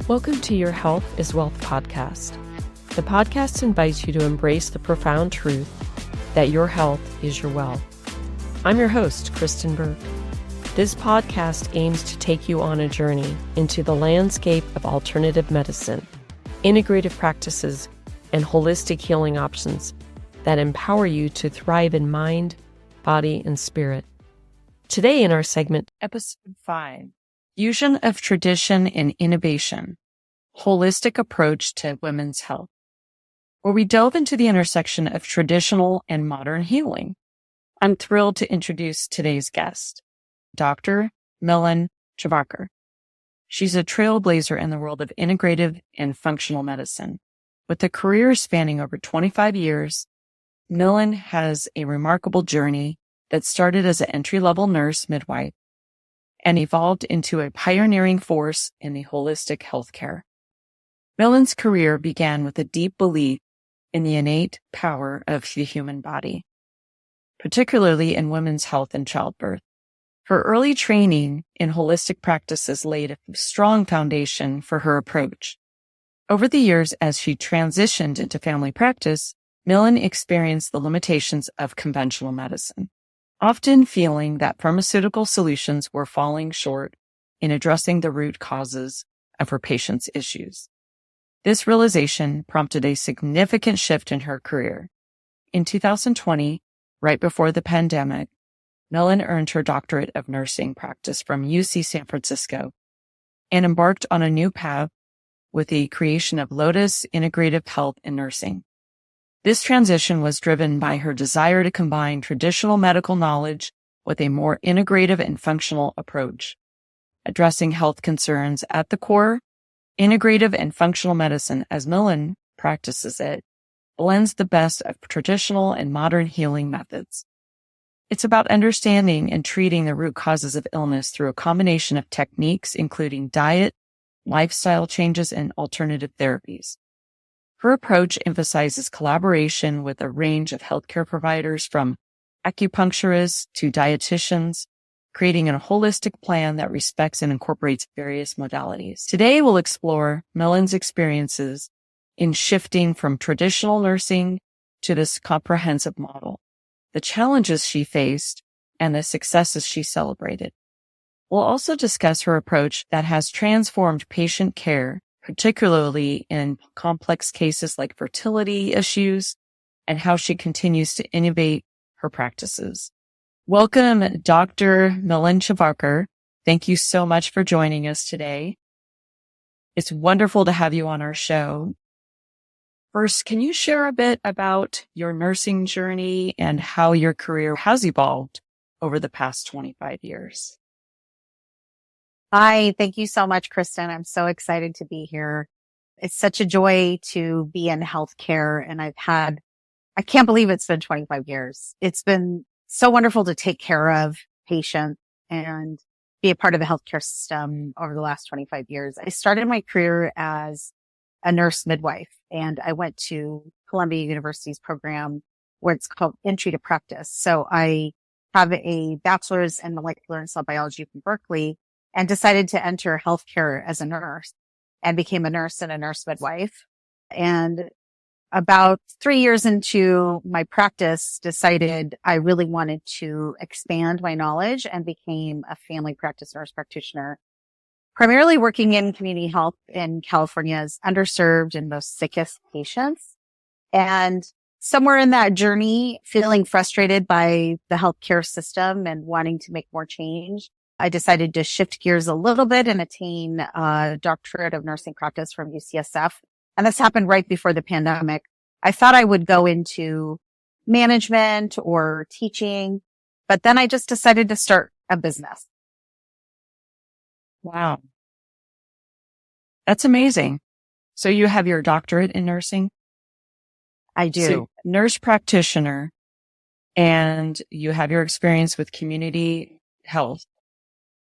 Welcome to Your Health is Wealth podcast. The podcast invites you to embrace the profound truth that your health is your wealth. I'm your host, Kristen Burke. This podcast aims to take you on a journey into the landscape of alternative medicine, integrative practices, and holistic healing options that empower you to thrive in mind, body, and spirit. Today in our segment, Episode 5, Fusion of Tradition and Innovation, Holistic Approach to Women's Health, where we delve into the intersection of traditional and modern healing. I'm thrilled to introduce today's guest, Dr. Milan Chvarkar. She's a trailblazer in the world of integrative and functional medicine. With a career spanning over 25 years, Milan has a remarkable journey that started as an entry-level nurse midwife and evolved into a pioneering force in the holistic healthcare. Milan's career began with a deep belief in the innate power of the human body, particularly in women's health and childbirth. Her early training in holistic practices laid a strong foundation for her approach. Over the years, as she transitioned into family practice, Milan experienced the limitations of conventional medicine, often feeling that pharmaceutical solutions were falling short in addressing the root causes of her patients' issues. This realization prompted a significant shift in her career. In 2020, right before the pandemic, Milan earned her doctorate of nursing practice from UC San Francisco and embarked on a new path with the creation of Lotus Integrative Health and Nursing. This transition was driven by her desire to combine traditional medical knowledge with a more integrative and functional approach. Addressing health concerns at the core, integrative and functional medicine, as Milan practices it, blends the best of traditional and modern healing methods. It's about understanding and treating the root causes of illness through a combination of techniques, including diet, lifestyle changes, and alternative therapies. Her approach emphasizes collaboration with a range of healthcare providers from acupuncturists to dietitians, creating a holistic plan that respects and incorporates various modalities. Today, we'll explore Milan's experiences in shifting from traditional nursing to this comprehensive model, the challenges she faced, and the successes she celebrated. We'll also discuss her approach that has transformed patient care, particularly in complex cases like fertility issues, and how she continues to innovate her practices. Welcome, Dr. Milan Chvarkar. Thank you so much for joining us today. It's wonderful to have you on our show. First, can you share a bit about your nursing journey and how your career has evolved over the past 25 years? Hi, thank you so much, Kristen. I'm so excited to be here. It's such a joy to be in healthcare, and I can't believe it's been 25 years. It's been so wonderful to take care of patients and be a part of the healthcare system over the last 25 years. I started my career as a nurse midwife, and I went to Columbia University's program where it's called Integrative Practice. So I have a bachelor's in molecular and cell biology from Berkeley, and decided to enter healthcare as a nurse and became a nurse and a nurse midwife. And about 3 years into my practice, decided I really wanted to expand my knowledge and became a family practice nurse practitioner, primarily working in community health in California's underserved and most sickest patients. And somewhere in that journey, feeling frustrated by the healthcare system and wanting to make more change, I decided to shift gears a little bit and attain a doctorate of nursing practice from UCSF. And this happened right before the pandemic. I thought I would go into management or teaching, but then I just decided to start a business. Wow. That's amazing. So you have your doctorate in nursing? I do. So, nurse practitioner, and you have your experience with community health.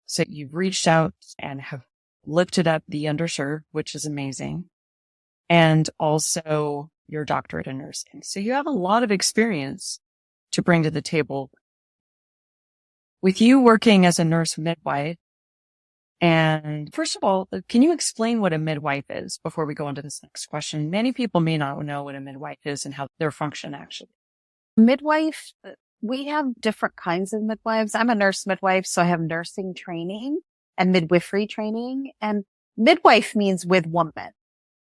So you've reached out and have lifted up the underserved, which is amazing. And also your doctorate in nursing. So you have a lot of experience to bring to the table. With you working as a nurse midwife, And first of all, can you explain what a midwife is before we go on to this next question? Many people may not know what a midwife is and how their function actually. Midwife, we have different kinds of midwives. I'm a nurse midwife, so I have nursing training and midwifery training. And midwife means with woman.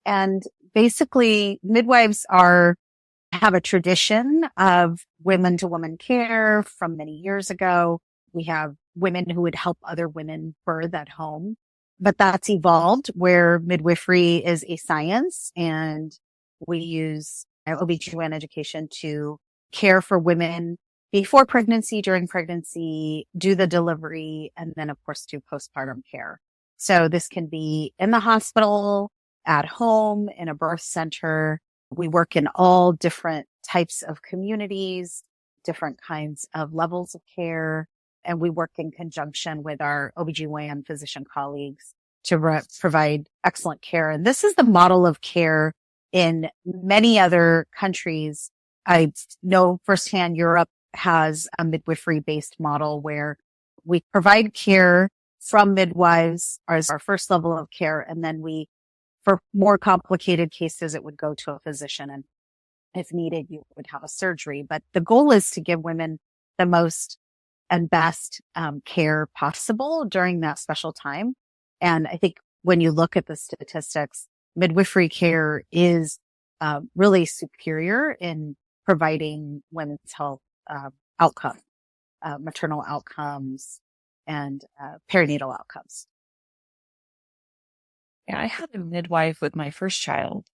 And basically midwives have a tradition of women to woman care from many years ago. We have women who would help other women birth at home, but that's evolved where midwifery is a science and we use OBGYN education to care for women before pregnancy, during pregnancy, do the delivery, and then of course do postpartum care. So this can be in the hospital, at home, in a birth center. We work in all different types of communities, different kinds of levels of care, and we work in conjunction with our OBGYN physician colleagues to provide excellent care. And this is the model of care in many other countries. I know firsthand Europe has a midwifery-based model where we provide care from midwives as our first level of care, and then for more complicated cases, it would go to a physician, and if needed, you would have a surgery. But the goal is to give women the most and best care possible during that special time. And I think when you look at the statistics, midwifery care is really superior in providing women's health outcomes, maternal outcomes, and perinatal outcomes. Yeah, I had a midwife with my first child,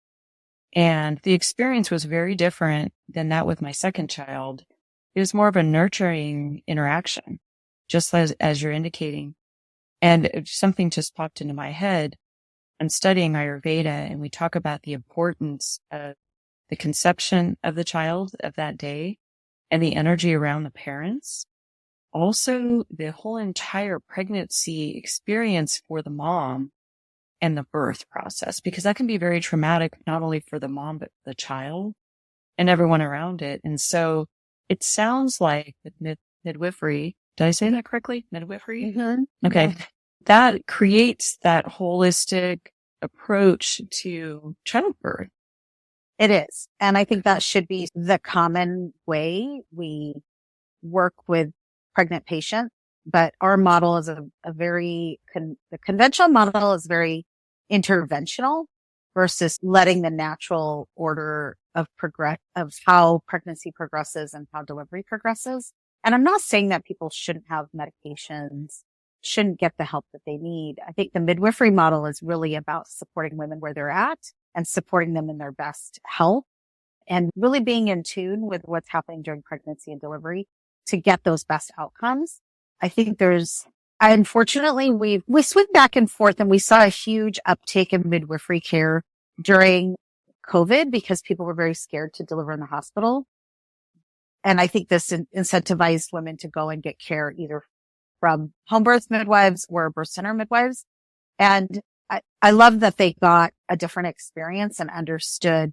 and the experience was very different than that with my second child. It was more of a nurturing interaction, just as you're indicating. And something just popped into my head. I'm studying Ayurveda, and we talk about the importance of the conception of the child of that day and the energy around the parents. Also, the whole entire pregnancy experience for the mom and the birth process, because that can be very traumatic, not only for the mom, but the child and everyone around it. And so it sounds like with midwifery, did I say that correctly? Midwifery? Mm-hmm. Okay. Yeah. That creates that holistic approach to childbirth. It is. And I think that should be the common way we work with pregnant patients. But our model is the conventional model is very interventional versus letting the natural order of how pregnancy progresses and how delivery progresses. And I'm not saying that people shouldn't have medications, shouldn't get the help that they need. I think the midwifery model is really about supporting women where they're at and supporting them in their best health and really being in tune with what's happening during pregnancy and delivery to get those best outcomes. I think unfortunately, we swing back and forth, and we saw a huge uptake in midwifery care during COVID because people were very scared to deliver in the hospital. And I think this incentivized women to go and get care either from home birth midwives or birth center midwives. And I love that they got a different experience and understood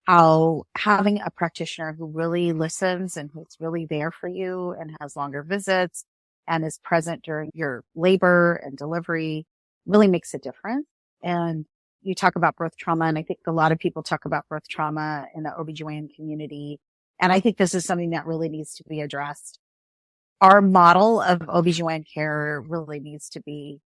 how having a practitioner who really listens and who's really there for you and has longer visits and is present during your labor and delivery really makes a difference. And you talk about birth trauma, and I think a lot of people talk about birth trauma in the OBGYN community. And I think this is something that really needs to be addressed. Our model of OBGYN care really needs to be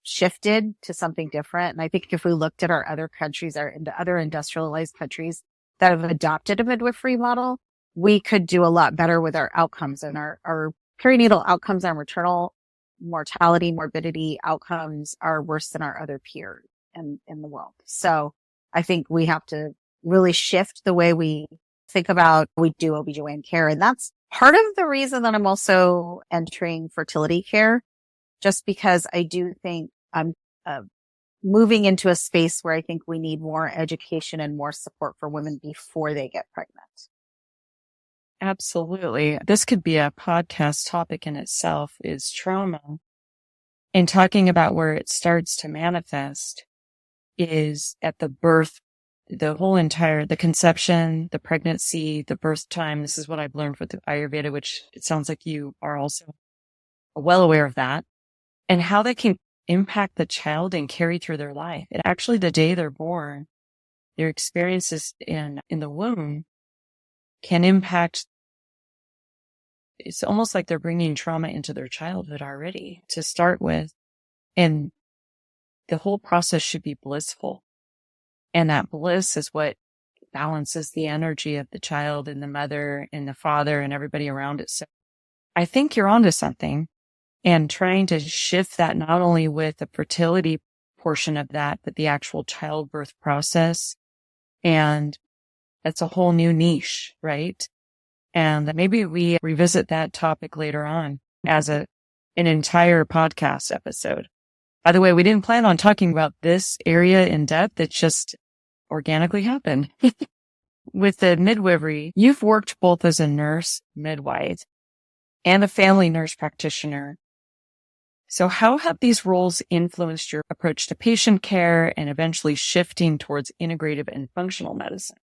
shifted to something different. And I think if we looked at our other countries, other industrialized countries that have adopted a midwifery model, we could do a lot better with our outcomes, and our perinatal outcomes, our maternal mortality, morbidity outcomes are worse than our other peers in the world. So I think we have to really shift the way we think about we do OBGYN care. And that's part of the reason that I'm also entering fertility care, just because I do think I'm moving into a space where I think we need more education and more support for women before they get pregnant. Absolutely. This could be a podcast topic in itself, is trauma. And talking about where it starts to manifest is at the birth, the conception, the pregnancy, the birth time. This is what I've learned with the Ayurveda, which it sounds like you are also well aware of that, and how that can impact the child and carry through their life. It actually, the day they're born, their experiences in the womb can impact. It's almost like they're bringing trauma into their childhood already to start with. And the whole process should be blissful. And that bliss is what balances the energy of the child and the mother and the father and everybody around it. So I think you're onto something, and trying to shift that not only with the fertility portion of that, but the actual childbirth process. And that's a whole new niche, right? And maybe we revisit that topic later on as an entire podcast episode. By the way, we didn't plan on talking about this area in depth. It just organically happened. With the midwifery, you've worked both as a nurse, midwife, and a family nurse practitioner. So how have these roles influenced your approach to patient care and eventually shifting towards integrative and functional medicine?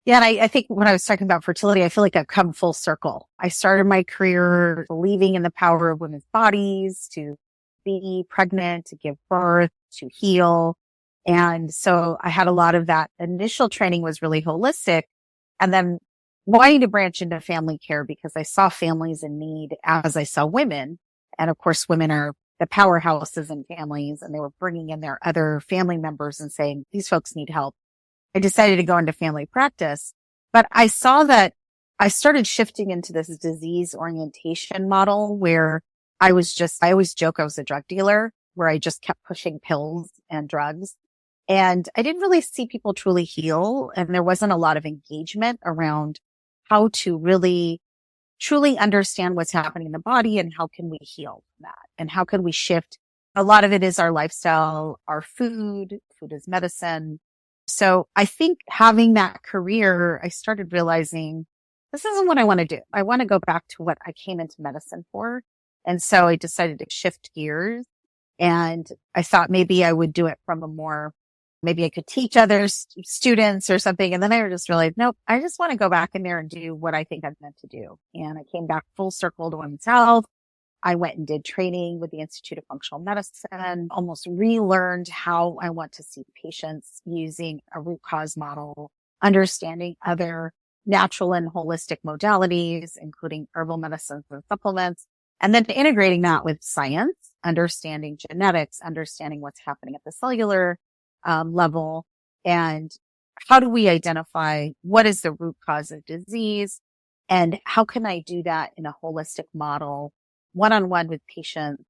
Yeah, and I think when I was talking about fertility, I feel like I've come full circle. I started my career believing in the power of women's bodies to be pregnant, to give birth, to heal. And so I had a lot of that. Initial training was really holistic, and then wanting to branch into family care because I saw families in need as I saw women. And of course, women are the powerhouses in families, and they were bringing in their other family members and saying, these folks need help. I decided to go into family practice, but I saw that I started shifting into this disease orientation model where I always joke I was a drug dealer, where I just kept pushing pills and drugs. And I didn't really see people truly heal. And there wasn't a lot of engagement around how to really truly understand what's happening in the body and how can we heal that and how can we shift. A lot of it is our lifestyle, our food is medicine. So I think having that career, I started realizing this isn't what I want to do. I want to go back to what I came into medicine for. And so I decided to shift gears, and I thought maybe I would do it from maybe I could teach other students or something. And then I just realized, nope, I just want to go back in there and do what I think I'm meant to do. And I came back full circle to women's health. I went and did training with the Institute of Functional Medicine, almost relearned how I want to see patients using a root cause model, understanding other natural and holistic modalities, including herbal medicines and supplements, and then integrating that with science, understanding genetics, understanding what's happening at the cellular level, and how do we identify what is the root cause of disease, and how can I do that in a holistic model, one-on-one with patients,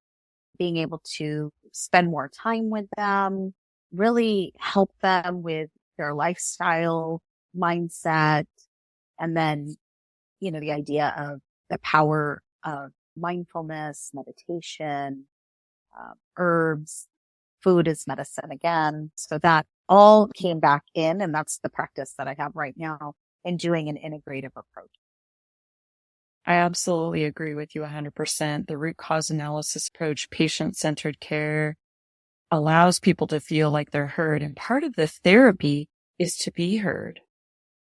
being able to spend more time with them, really help them with their lifestyle, mindset, and then, the idea of the power of mindfulness, meditation, herbs, food is medicine again. So that all came back in, and that's the practice that I have right now in doing an integrative approach. I absolutely agree with you 100%. The root cause analysis approach, patient-centered care, allows people to feel like they're heard. And part of the therapy is to be heard.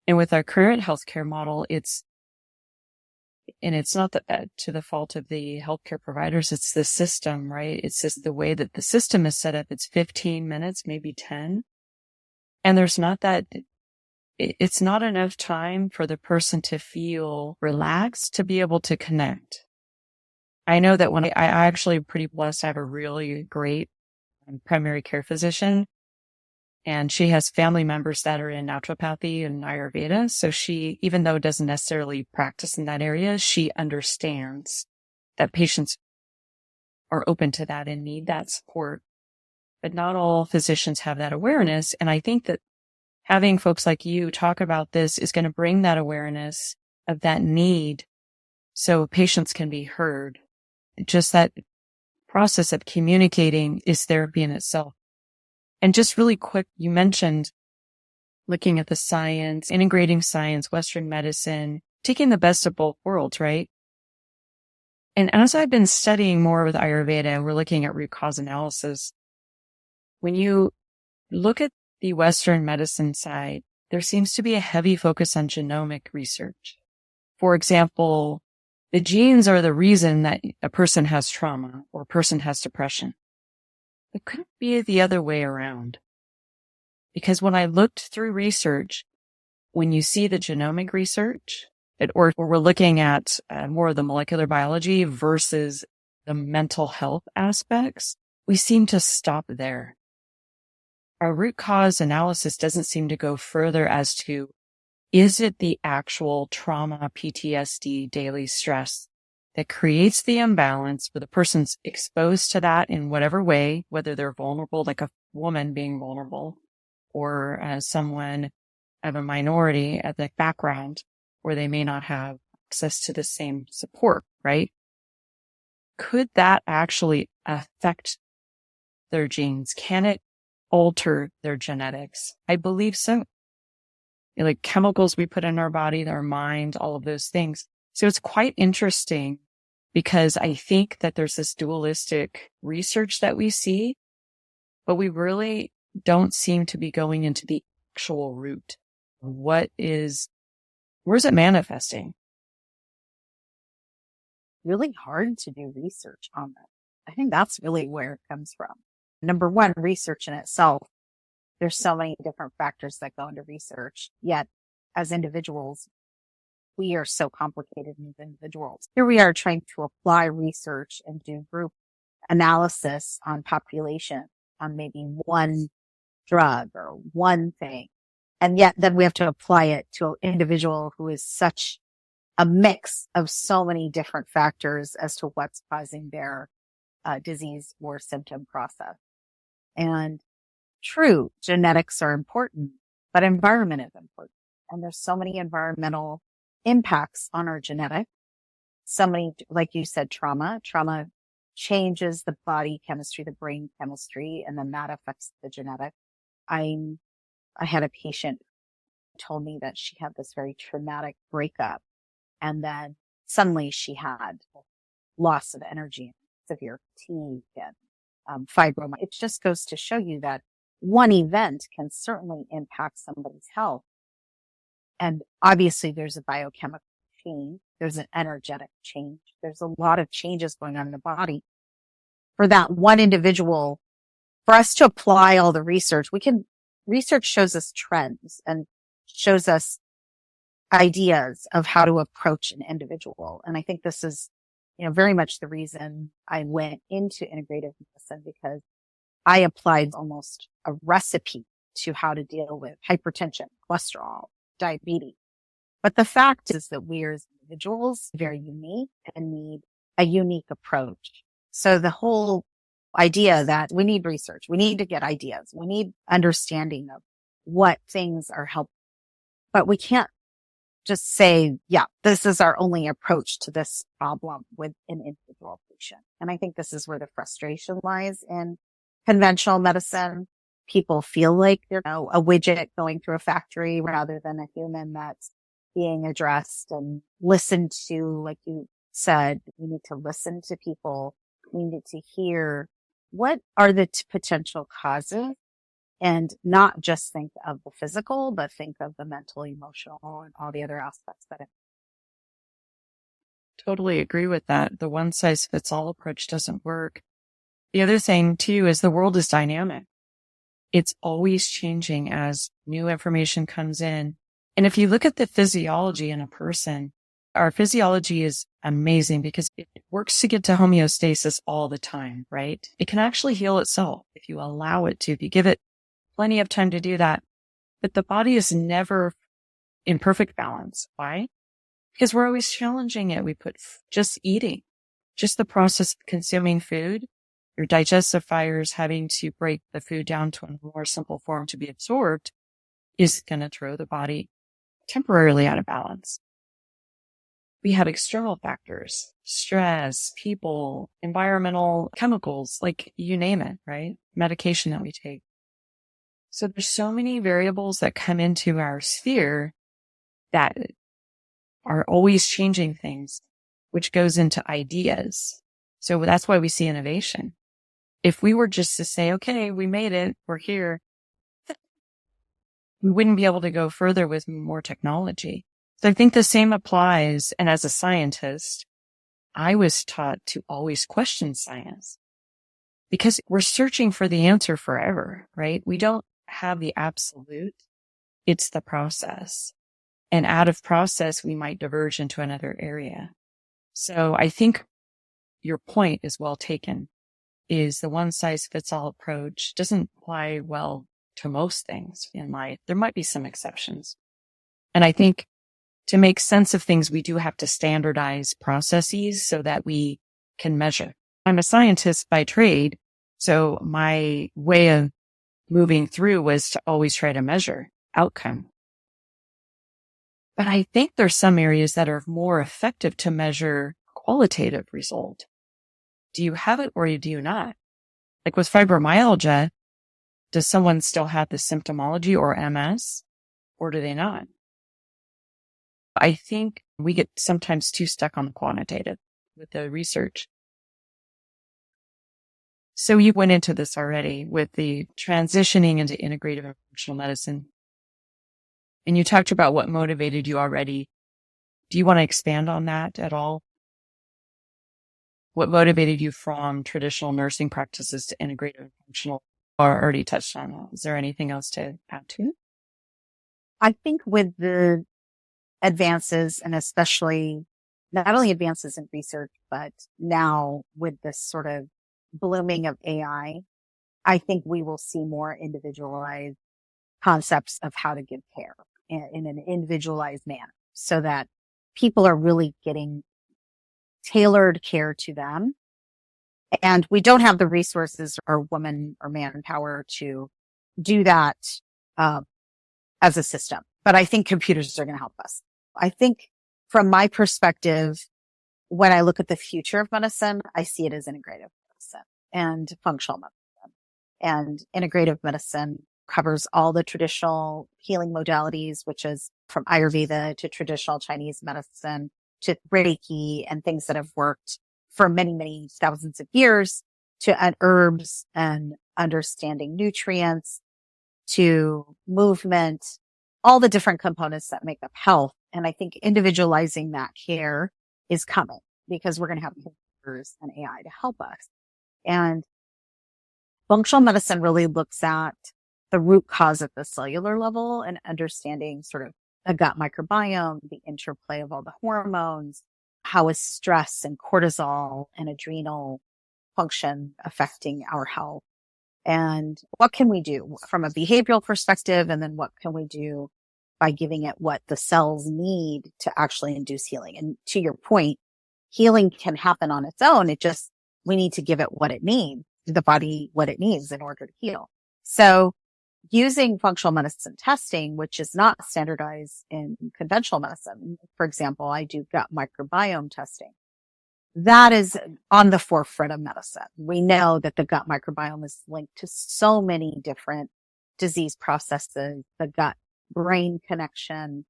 And with our current healthcare model, it's not that to the fault of the healthcare providers, it's the system, right? It's just the way that the system is set up. It's 15 minutes, maybe 10. And it's not enough time for the person to feel relaxed to be able to connect. I know that when I actually am pretty blessed, I have a really great primary care physician, and she has family members that are in naturopathy and Ayurveda. So she, even though doesn't necessarily practice in that area, she understands that patients are open to that and need that support. But not all physicians have that awareness. And I think that having folks like you talk about this is going to bring that awareness of that need so patients can be heard. Just that process of communicating is therapy in itself. And just really quick, you mentioned looking at the science, integrating science, Western medicine, taking the best of both worlds, right? And as I've been studying more with Ayurveda, we're looking at root cause analysis. When you look at the Western medicine side, there seems to be a heavy focus on genomic research. For example, the genes are the reason that a person has trauma or a person has depression. It couldn't be the other way around. Because when I looked through research, when you see the genomic research, or we're looking at more of the molecular biology versus the mental health aspects, we seem to stop there. Our root cause analysis doesn't seem to go further as to, is it the actual trauma, PTSD, daily stress that creates the imbalance where the person's exposed to that in whatever way, whether they're vulnerable, like a woman being vulnerable, or as someone of a minority ethnic background where they may not have access to the same support, right? Could that actually affect their genes? Can it alter their genetics? I believe so. Like chemicals we put in our body, our mind, all of those things. So it's quite interesting because I think that there's this dualistic research that we see, but we really don't seem to be going into the actual root. Where's it manifesting? Really hard to do research on that. I think that's really where it comes from. Number one, research in itself. There's so many different factors that go into research. Yet, as individuals, we are so complicated as individuals. Here we are trying to apply research and do group analysis on population, on maybe one drug or one thing. And yet then we have to apply it to an individual who is such a mix of so many different factors as to what's causing their disease or symptom process. And true, genetics are important, but environment is important. And there's so many environmental impacts on our genetic. So many, like you said, trauma changes the body chemistry, the brain chemistry, and then that affects the genetic. I had a patient who told me that she had this very traumatic breakup, and then suddenly she had loss of energy, severe fatigue, and fibromyalgia. It just goes to show you that one event can certainly impact somebody's health. And obviously there's a biochemical change. There's an energetic change. There's a lot of changes going on in the body. For that one individual, for us to apply all the research, research shows us trends and shows us ideas of how to approach an individual. And I think this is, very much the reason I went into integrative medicine, because I applied almost a recipe to how to deal with hypertension, cholesterol, diabetes. But the fact is that we as individuals are very unique and need a unique approach. So the whole idea that we need research, we need to get ideas, we need understanding of what things are helpful, but we can't just say, yeah, this is our only approach to this problem with an individual patient. And I think this is where the frustration lies in conventional medicine. People feel like they're a widget going through a factory rather than a human that's being addressed and listened to. Like you said, we need to listen to people. We need to hear what are the potential causes, and not just think of the physical, but think of the mental, emotional, and all the other aspects that it. Totally agree with that. The one size fits all approach doesn't work. The other thing too is the world is dynamic. It's always changing as new information comes in. And if you look at the physiology in a person, our physiology is amazing because it works to get to homeostasis all the time, right? It can actually heal itself if you allow it to, if you give it plenty of time to do that. But the body is never in perfect balance. Why? Because we're always challenging it. We put just eating, just the process of consuming food, your digestive fires having to break the food down to a more simple form to be absorbed is going to throw the body temporarily out of balance. We have external factors, stress, people, environmental chemicals, like you name it, right? Medication that we take. So there's so many variables that come into our sphere that are always changing things, which goes into ideas. So that's why we see innovation. If we were just to say, okay, we made it, we're here, we wouldn't be able to go further with more technology. So I think the same applies. And as a scientist, I was taught to always question science because we're searching for the answer forever, right? We don't have the absolute. It's the process. And out of process, we might diverge into another area. So I think your point is well taken, is the one size fits all approach doesn't apply well to most things in life. There might be some exceptions. And I think to make sense of things, we do have to standardize processes so that we can measure. I'm a scientist by trade, so my way of moving through was to always try to measure outcome. But I think there's some areas that are more effective to measure qualitative result. Do you have it or do you not? Like with fibromyalgia, does someone still have the symptomology or MS, or do they not? I think we get sometimes too stuck on the quantitative with the research. So you went into this already with the transitioning into integrative and functional medicine. And you talked about what motivated you already. Do you want to expand on that at all? What motivated you from traditional nursing practices to integrative and functional? Or already touched on that. Is there anything else to add to it? I think with the advances, and especially not only advances in research, but now with this sort of blooming of AI, I think we will see more individualized concepts of how to give care in an individualized manner so that people are really getting tailored care to them. And we don't have the resources or woman or manpower to do that as a system. But I think computers are going to help us. I think from my perspective, when I look at the future of medicine, I see it as integrative medicine and functional medicine. And integrative medicine covers all the traditional healing modalities, which is from Ayurveda to traditional Chinese medicine to Reiki and things that have worked for many, many thousands of years, to herbs and understanding nutrients, to movement, all the different components that make up health. And I think individualizing that care is coming because we're going to have computers and AI to help us. And functional medicine really looks at the root cause at the cellular level and understanding sort of the gut microbiome, the interplay of all the hormones, how is stress and cortisol and adrenal function affecting our health? And what can we do from a behavioral perspective? And then what can we do by giving it what the cells need to actually induce healing? And to your point, healing can happen on its own. We need to give it what it needs, the body what it needs in order to heal. So using functional medicine testing, which is not standardized in conventional medicine. For example, I do gut microbiome testing. That is on the forefront of medicine. We know that the gut microbiome is linked to so many different disease processes, the gut brain connection.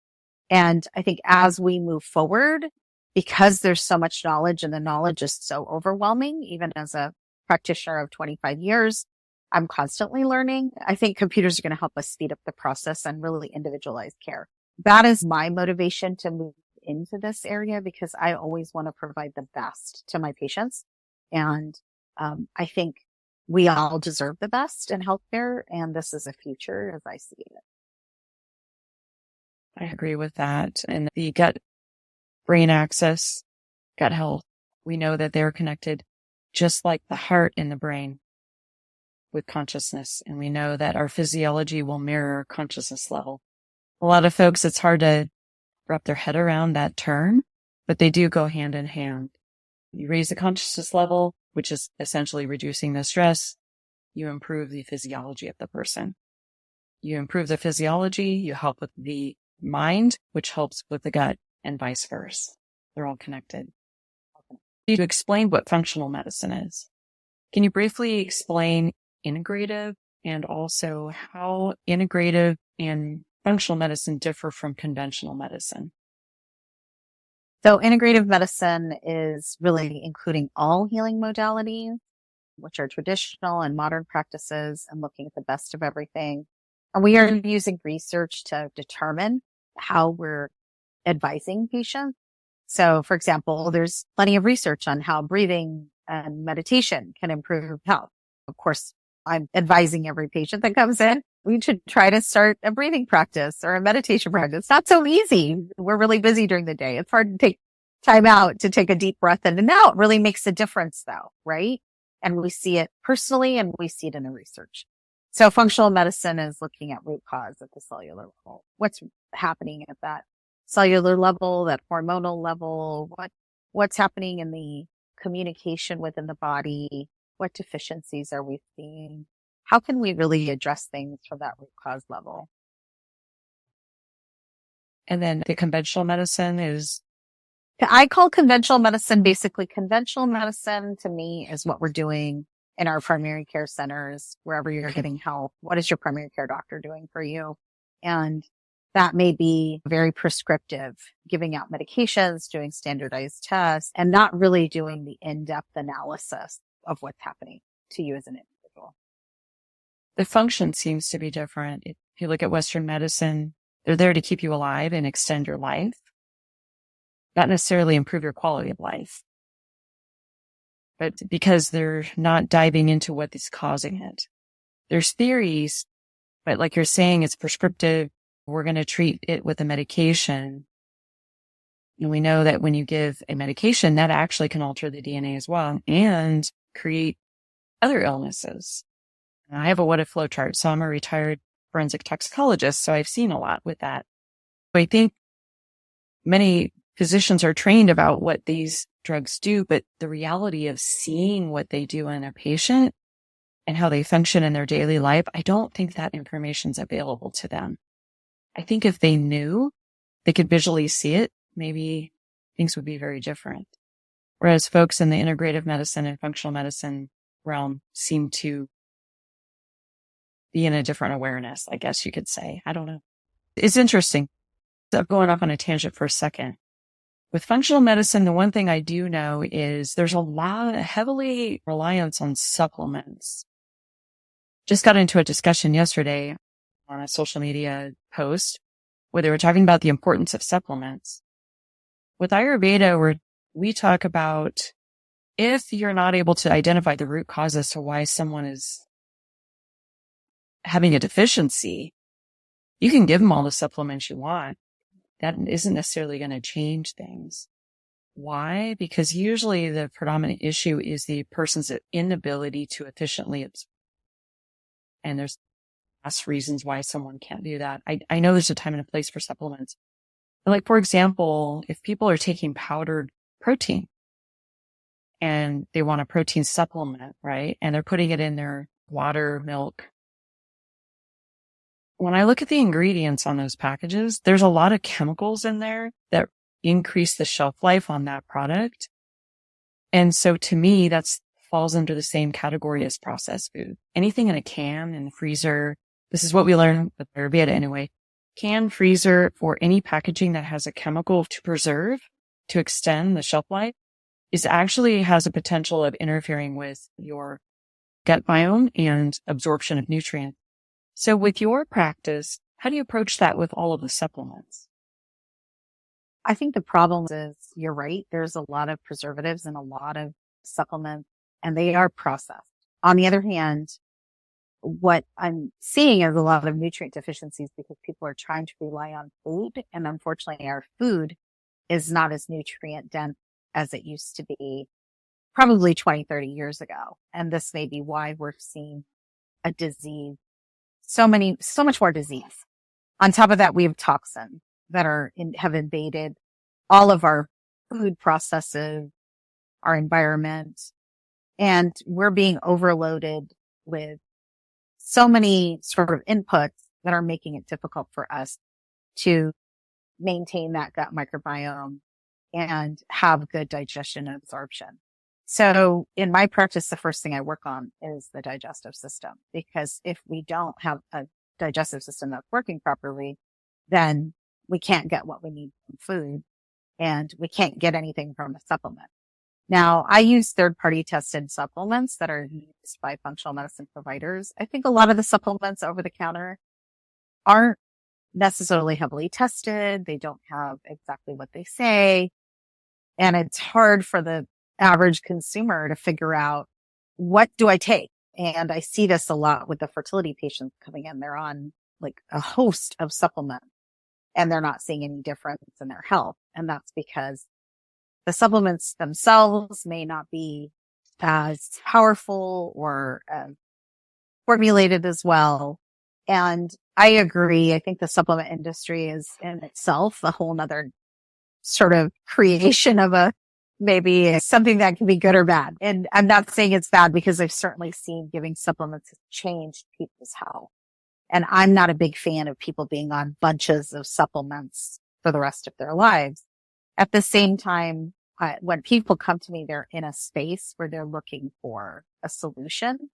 And I think as we move forward, because there's so much knowledge and the knowledge is so overwhelming, even as a practitioner of 25 years, I'm constantly learning. I think computers are going to help us speed up the process and really individualize care. That is my motivation to move into this area because I always want to provide the best to my patients. And I think we all deserve the best in healthcare, and this is a future as I see it. I agree with that. And the gut brain axis, gut health, we know that they're connected just like the heart and the brain with consciousness. And we know that our physiology will mirror consciousness level. A lot of folks, it's hard to wrap their head around that term, but they do go hand in hand. You raise the consciousness level, which is essentially reducing the stress. You improve the physiology of the person. You improve the physiology, you help with the mind, which helps with the gut, and vice versa. They're all connected. To explain what functional medicine is, can you briefly explain integrative and also how integrative and functional medicine differ from conventional medicine? So integrative medicine is really including all healing modalities, which are traditional and modern practices, and looking at the best of everything. And we are using research to determine how we're advising patients. So for example, there's plenty of research on how breathing and meditation can improve health. Of course, I'm advising every patient that comes in, we should try to start a breathing practice or a meditation practice. It's not so easy. We're really busy during the day. It's hard to take time out to take a deep breath in and out. It really makes a difference though, right? And we see it personally and we see it in the research. So functional medicine is looking at root cause at the cellular level. What's happening at that cellular level, that hormonal level, what's happening in the communication within the body, what deficiencies are we seeing? How can we really address things from that root cause level? And then the conventional medicine is? I call conventional medicine basically conventional medicine to me is what we're doing in our primary care centers, wherever you're getting help. What is your primary care doctor doing for you? And that may be very prescriptive, giving out medications, doing standardized tests, and not really doing the in-depth analysis of what's happening to you as an individual. The function seems to be different. If you look at Western medicine, they're there to keep you alive and extend your life, not necessarily improve your quality of life. But because they're not diving into what is causing it. There's theories, but like you're saying, it's prescriptive. We're going to treat it with a medication. And we know that when you give a medication, that actually can alter the DNA as well and create other illnesses. I have a what if flow chart, so I'm a retired forensic toxicologist, so I've seen a lot with that. I think many physicians are trained about what these drugs do, but the reality of seeing what they do in a patient and how they function in their daily life, I don't think that information's available to them. I think if they knew, they could visually see it, maybe things would be very different. Whereas folks in the integrative medicine and functional medicine realm seem to be in a different awareness, I guess you could say. I don't know. It's interesting. I'm going off on a tangent for a second. With functional medicine, the one thing I do know is there's a lot of heavily reliance on supplements. Just got into a discussion yesterday on a social media post where they were talking about the importance of supplements. With Ayurveda, we talk about if you're not able to identify the root cause as to why someone is having a deficiency, you can give them all the supplements you want. That isn't necessarily going to change things. Why? Because usually the predominant issue is the person's inability to efficiently absorb. And there's lots of reasons why someone can't do that. I know there's a time and a place for supplements. But like, for example, if people are taking powdered protein and they want a protein supplement, right? And they're putting it in their water, milk. When I look at the ingredients on those packages, there's a lot of chemicals in there that increase the shelf life on that product. And so to me, that falls under the same category as processed food. Anything in a can, in the freezer, this is what we learn with Ayurveda anyway. Can, freezer, or any packaging that has a chemical to preserve, to extend the shelf life, is actually has a potential of interfering with your gut biome and absorption of nutrients. So with your practice, how do you approach that with all of the supplements? I think the problem is, you're right, there's a lot of preservatives and a lot of supplements, and they are processed. On the other hand, what I'm seeing is a lot of nutrient deficiencies because people are trying to rely on food. And unfortunately, our food is not as nutrient dense as it used to be probably 20, 30 years ago. And this may be why we're seeing a disease. So much more disease. On top of that, we have toxins that have invaded all of our food processes, our environment, and we're being overloaded with so many sort of inputs that are making it difficult for us to maintain that gut microbiome and have good digestion and absorption. So in my practice, the first thing I work on is the digestive system, because if we don't have a digestive system that's working properly, then we can't get what we need from food and we can't get anything from a supplement. Now, I use third-party tested supplements that are used by functional medicine providers. I think a lot of the supplements over the counter aren't necessarily heavily tested. They don't have exactly what they say. And it's hard for the average consumer to figure out, what do I take? And I see this a lot with the fertility patients coming in. They're on like a host of supplements and they're not seeing any difference in their health. And that's because the supplements themselves may not be as powerful or formulated as well. And I agree. I think the supplement industry is in itself a whole nother sort of creation of maybe something that can be good or bad. And I'm not saying it's bad, because I've certainly seen giving supplements has changed people's health. And I'm not a big fan of people being on bunches of supplements for the rest of their lives. At the same time, when people come to me, they're in a space where they're looking for a solution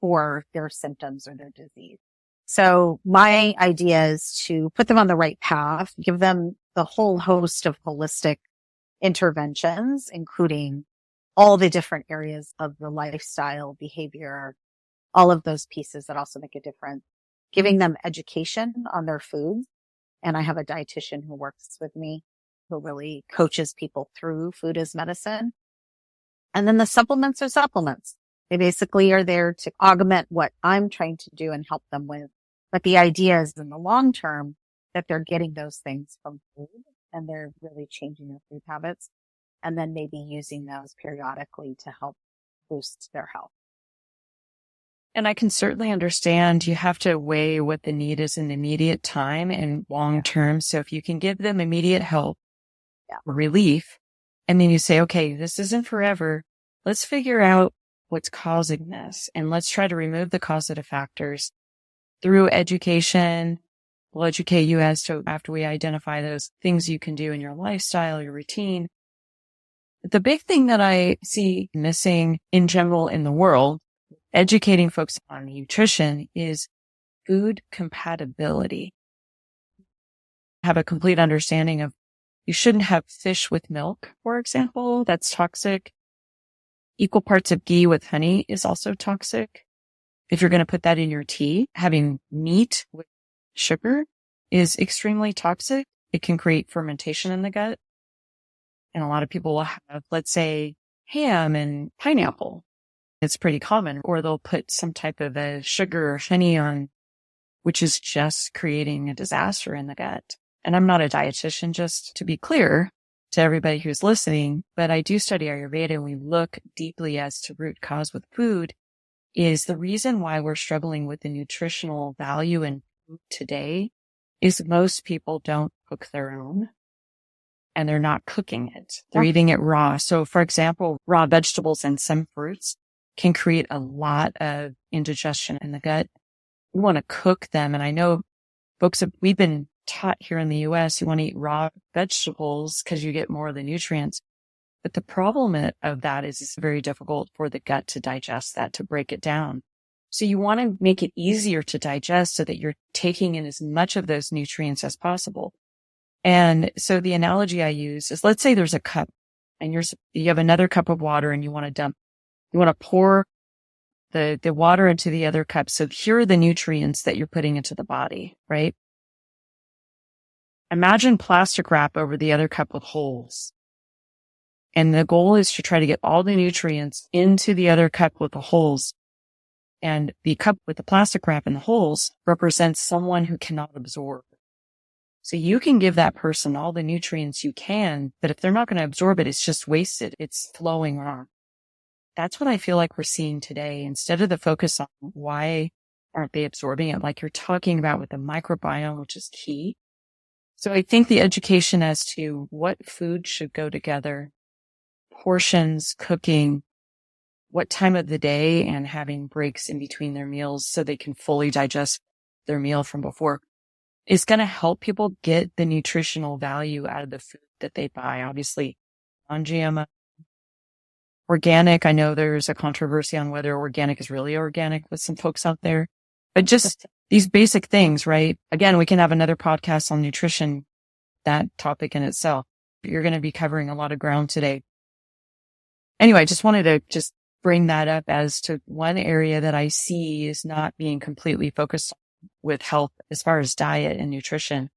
for their symptoms or their disease. So my idea is to put them on the right path, give them the whole host of holistic interventions, including all the different areas of the lifestyle, behavior, all of those pieces that also make a difference, giving them education on their foods. And I have a dietitian who works with me who really coaches people through food as medicine. And then the supplements are supplements. They basically are there to augment what I'm trying to do and help them with. But the idea is in the long term that they're getting those things from food and they're really changing their food habits, and then maybe using those periodically to help boost their health. And I can certainly understand you have to weigh what the need is in the immediate time and long term. So if you can give them immediate help, relief, and then you say, okay, this isn't forever. Let's figure out what's causing this, and let's try to remove the causative factors through education. We'll educate you as to, after we identify those things you can do in your lifestyle, your routine. The big thing that I see missing in general in the world, educating folks on nutrition, is food compatibility. Have a complete understanding of, you shouldn't have fish with milk, for example. That's toxic. Equal parts of ghee with honey is also toxic. If you're going to put that in your tea, having meat with sugar is extremely toxic. It can create fermentation in the gut. And a lot of people will have, let's say, ham and pineapple. It's pretty common. Or they'll put some type of a sugar or honey on, which is just creating a disaster in the gut. And I'm not a dietitian, just to be clear to everybody who's listening, but I do study Ayurveda, and we look deeply as to root cause with food. Is the reason why we're struggling with the nutritional value in food today is most people don't cook their own, and they're not cooking it. They're eating it raw. So for example, raw vegetables and some fruits can create a lot of indigestion in the gut. We want to cook them. And I know folks we've been taught here in the US, you want to eat raw vegetables because you get more of the nutrients. But the problem of that is it's very difficult for the gut to digest that, to break it down. So you want to make it easier to digest so that you're taking in as much of those nutrients as possible. And so the analogy I use is, let's say there's a cup and you have another cup of water and you want to pour the water into the other cup. So here are the nutrients that you're putting into the body, right? Imagine plastic wrap over the other cup with holes. And the goal is to try to get all the nutrients into the other cup with the holes. And the cup with the plastic wrap and the holes represents someone who cannot absorb. So you can give that person all the nutrients you can, but if they're not going to absorb it, it's just wasted. It's flowing wrong. That's what I feel like we're seeing today. Instead of the focus on why aren't they absorbing it, like you're talking about with the microbiome, which is key. So I think the education as to what food should go together, portions, cooking, what time of the day, and having breaks in between their meals so they can fully digest their meal from before, is going to help people get the nutritional value out of the food that they buy. Obviously, non-GMO, organic. I know there's a controversy on whether organic is really organic with some folks out there, but just these basic things, right? Again, we can have another podcast on nutrition, that topic in itself. You're going to be covering a lot of ground today. Anyway, I just wanted to just bring that up as to one area that I see is not being completely focused on with health as far as diet and nutrition.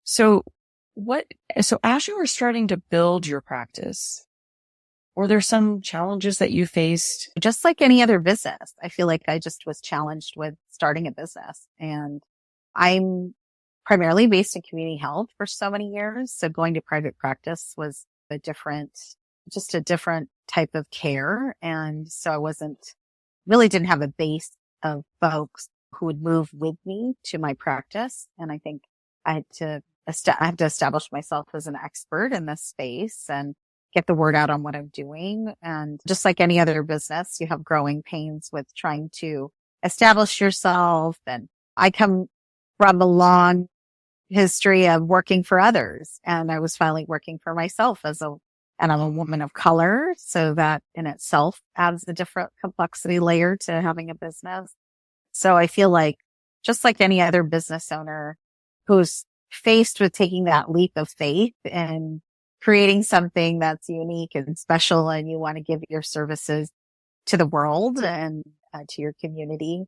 So So as you were starting to build your practice, were there some challenges that you faced? Just like any other business, I feel like I just was challenged with starting a business, and I'm primarily based in community health for so many years. So going to private practice was just a different type of care. And so I didn't have a base of folks who would move with me to my practice. And I think I have to establish myself as an expert in this space and get the word out on what I'm doing. And just like any other business, you have growing pains with trying to establish yourself. And I come from a long history of working for others, and I was finally working for myself and I'm a woman of color. So that in itself adds a different complexity layer to having a business. So I feel like just like any other business owner who's faced with taking that leap of faith and creating something that's unique and special, and you want to give your services to the world and to your community,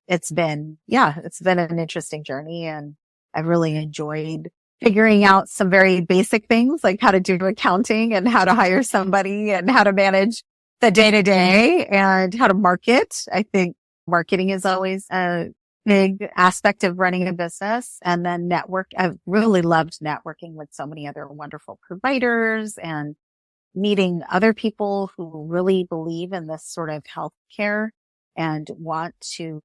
it's been an interesting journey, and I've really enjoyed figuring out some very basic things like how to do accounting and how to hire somebody and how to manage the day to day and how to market. I think marketing is always a big aspect of running a business. And then I've really loved networking with so many other wonderful providers and meeting other people who really believe in this sort of healthcare and want to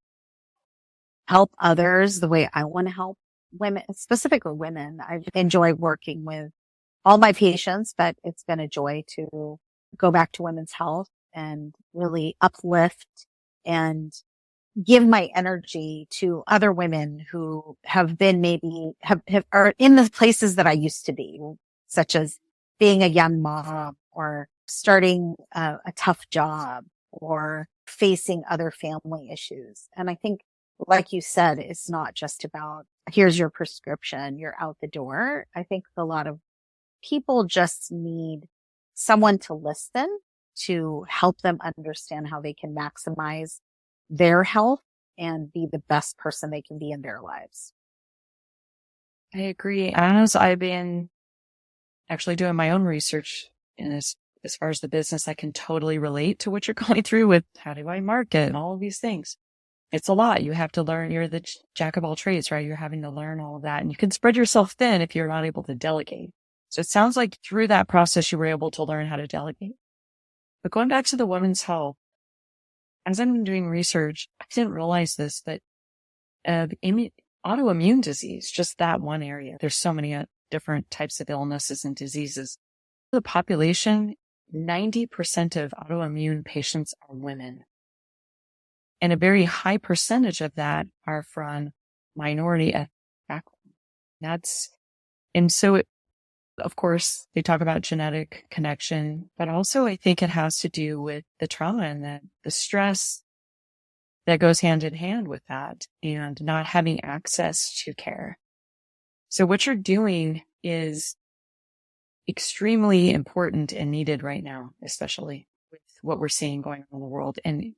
help others the way I want to help women, specifically women. I enjoy working with all my patients, but it's been a joy to go back to women's health and really uplift and give my energy to other women who have been are in the places that I used to be, such as being a young mom or starting a tough job or facing other family issues. And I think, like you said, it's not just about, here's your prescription, you're out the door. I think a lot of people just need someone to listen, to help them understand how they can maximize their health and be the best person they can be in their lives. I agree. As I've been actually doing my own research as far as the business, I can totally relate to what you're going through with how do I market and all of these things. It's a lot. You have to learn. You're the jack of all trades, right? You're having to learn all of that, and you can spread yourself thin if you're not able to delegate. So it sounds like through that process, you were able to learn how to delegate. But going back to the women's health, as I'm doing research, I didn't realize this, but autoimmune disease, just that one area. There's so many different types of illnesses and diseases. The population, 90% of autoimmune patients are women. And a very high percentage of that are from minority ethnic background. And so of course, they talk about genetic connection, but also I think it has to do with the trauma and the stress that goes hand in hand with that and not having access to care. So what you're doing is extremely important and needed right now, especially with what we're seeing going on in the world, and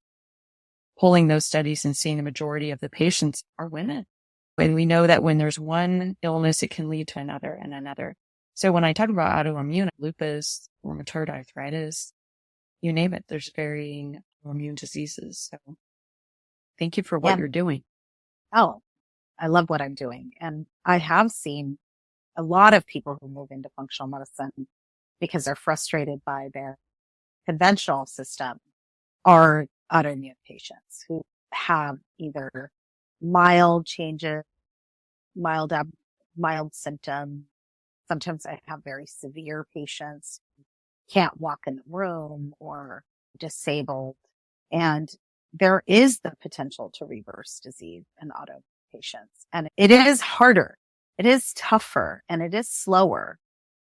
pulling those studies and seeing the majority of the patients are women. And we know that when there's one illness, it can lead to another and another. So when I talk about autoimmune, lupus, rheumatoid arthritis, you name it, there's varying autoimmune diseases. So thank you for what you're doing. Oh, I love what I'm doing. And I have seen a lot of people who move into functional medicine because they're frustrated by their conventional system are autoimmune patients who have either mild changes, mild symptoms. Sometimes I have very severe patients who can't walk in the room or disabled. And there is the potential to reverse disease in auto patients. And it is harder. It is tougher and it is slower,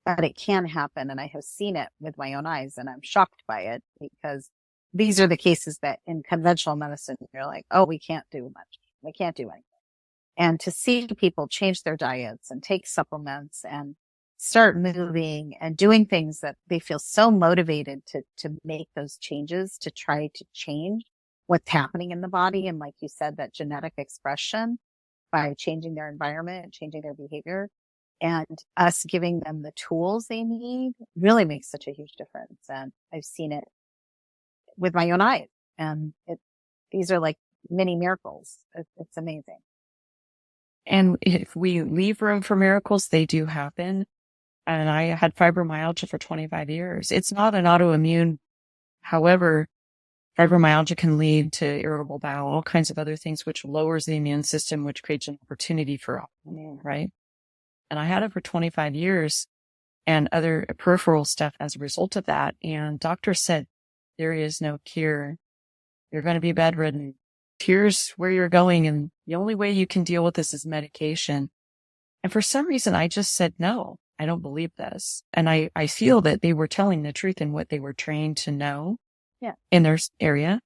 but it can happen. And I have seen it with my own eyes, and I'm shocked by it because these are the cases that in conventional medicine, you're like, oh, we can't do much. We can't do anything. And to see people change their diets and take supplements and start moving and doing things that they feel so motivated to make those changes, to try to change what's happening in the body. And like you said, that genetic expression by changing their environment and changing their behavior. and us giving them the tools they need really makes such a huge difference. And I've seen it with my own eyes, and these are like mini miracles. It's amazing. And if we leave room for miracles, they do happen. And I had fibromyalgia for 25 years. It's not an autoimmune. However, fibromyalgia can lead to irritable bowel, all kinds of other things, which lowers the immune system, which creates an opportunity for autoimmune, right? And I had it for 25 years and other peripheral stuff as a result of that. And doctors said, there is no cure. You're going to be bedridden. Here's where you're going. And the only way you can deal with this is medication. And for some reason, I just said, no, I don't believe this. And I feel that they were telling the truth in what they were trained to know in their area.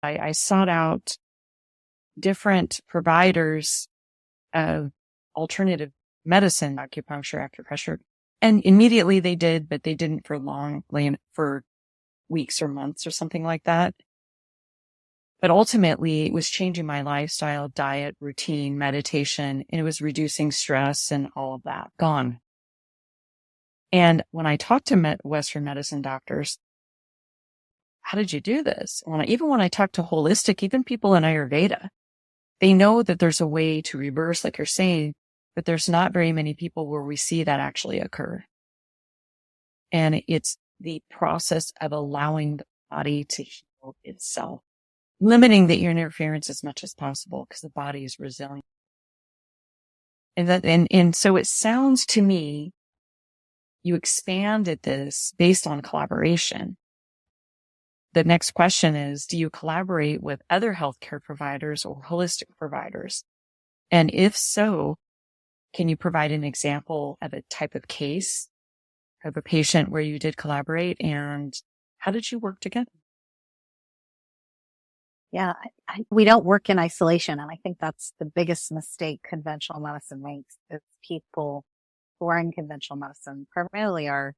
I sought out different providers of alternative medicine, acupuncture, acupressure, and immediately they did, but they didn't for long, for weeks or months or something like that. But ultimately, it was changing my lifestyle, diet, routine, meditation, and it was reducing stress and all of that. Gone. And when I talked to Western medicine doctors, how did you do this? Even when I talk to holistic, even people in Ayurveda, they know that there's a way to reverse, like you're saying, but there's not very many people where we see that actually occur. And it's the process of allowing the body to heal itself, limiting the interference as much as possible because the body is resilient. And so it sounds to me, you expanded this based on collaboration. The next question is, do you collaborate with other healthcare providers or holistic providers? And if so, can you provide an example of a type of case of a patient where you did collaborate, and how did you work together? Yeah, we don't work in isolation. And I think that's the biggest mistake conventional medicine makes, is people who are in conventional medicine, primarily our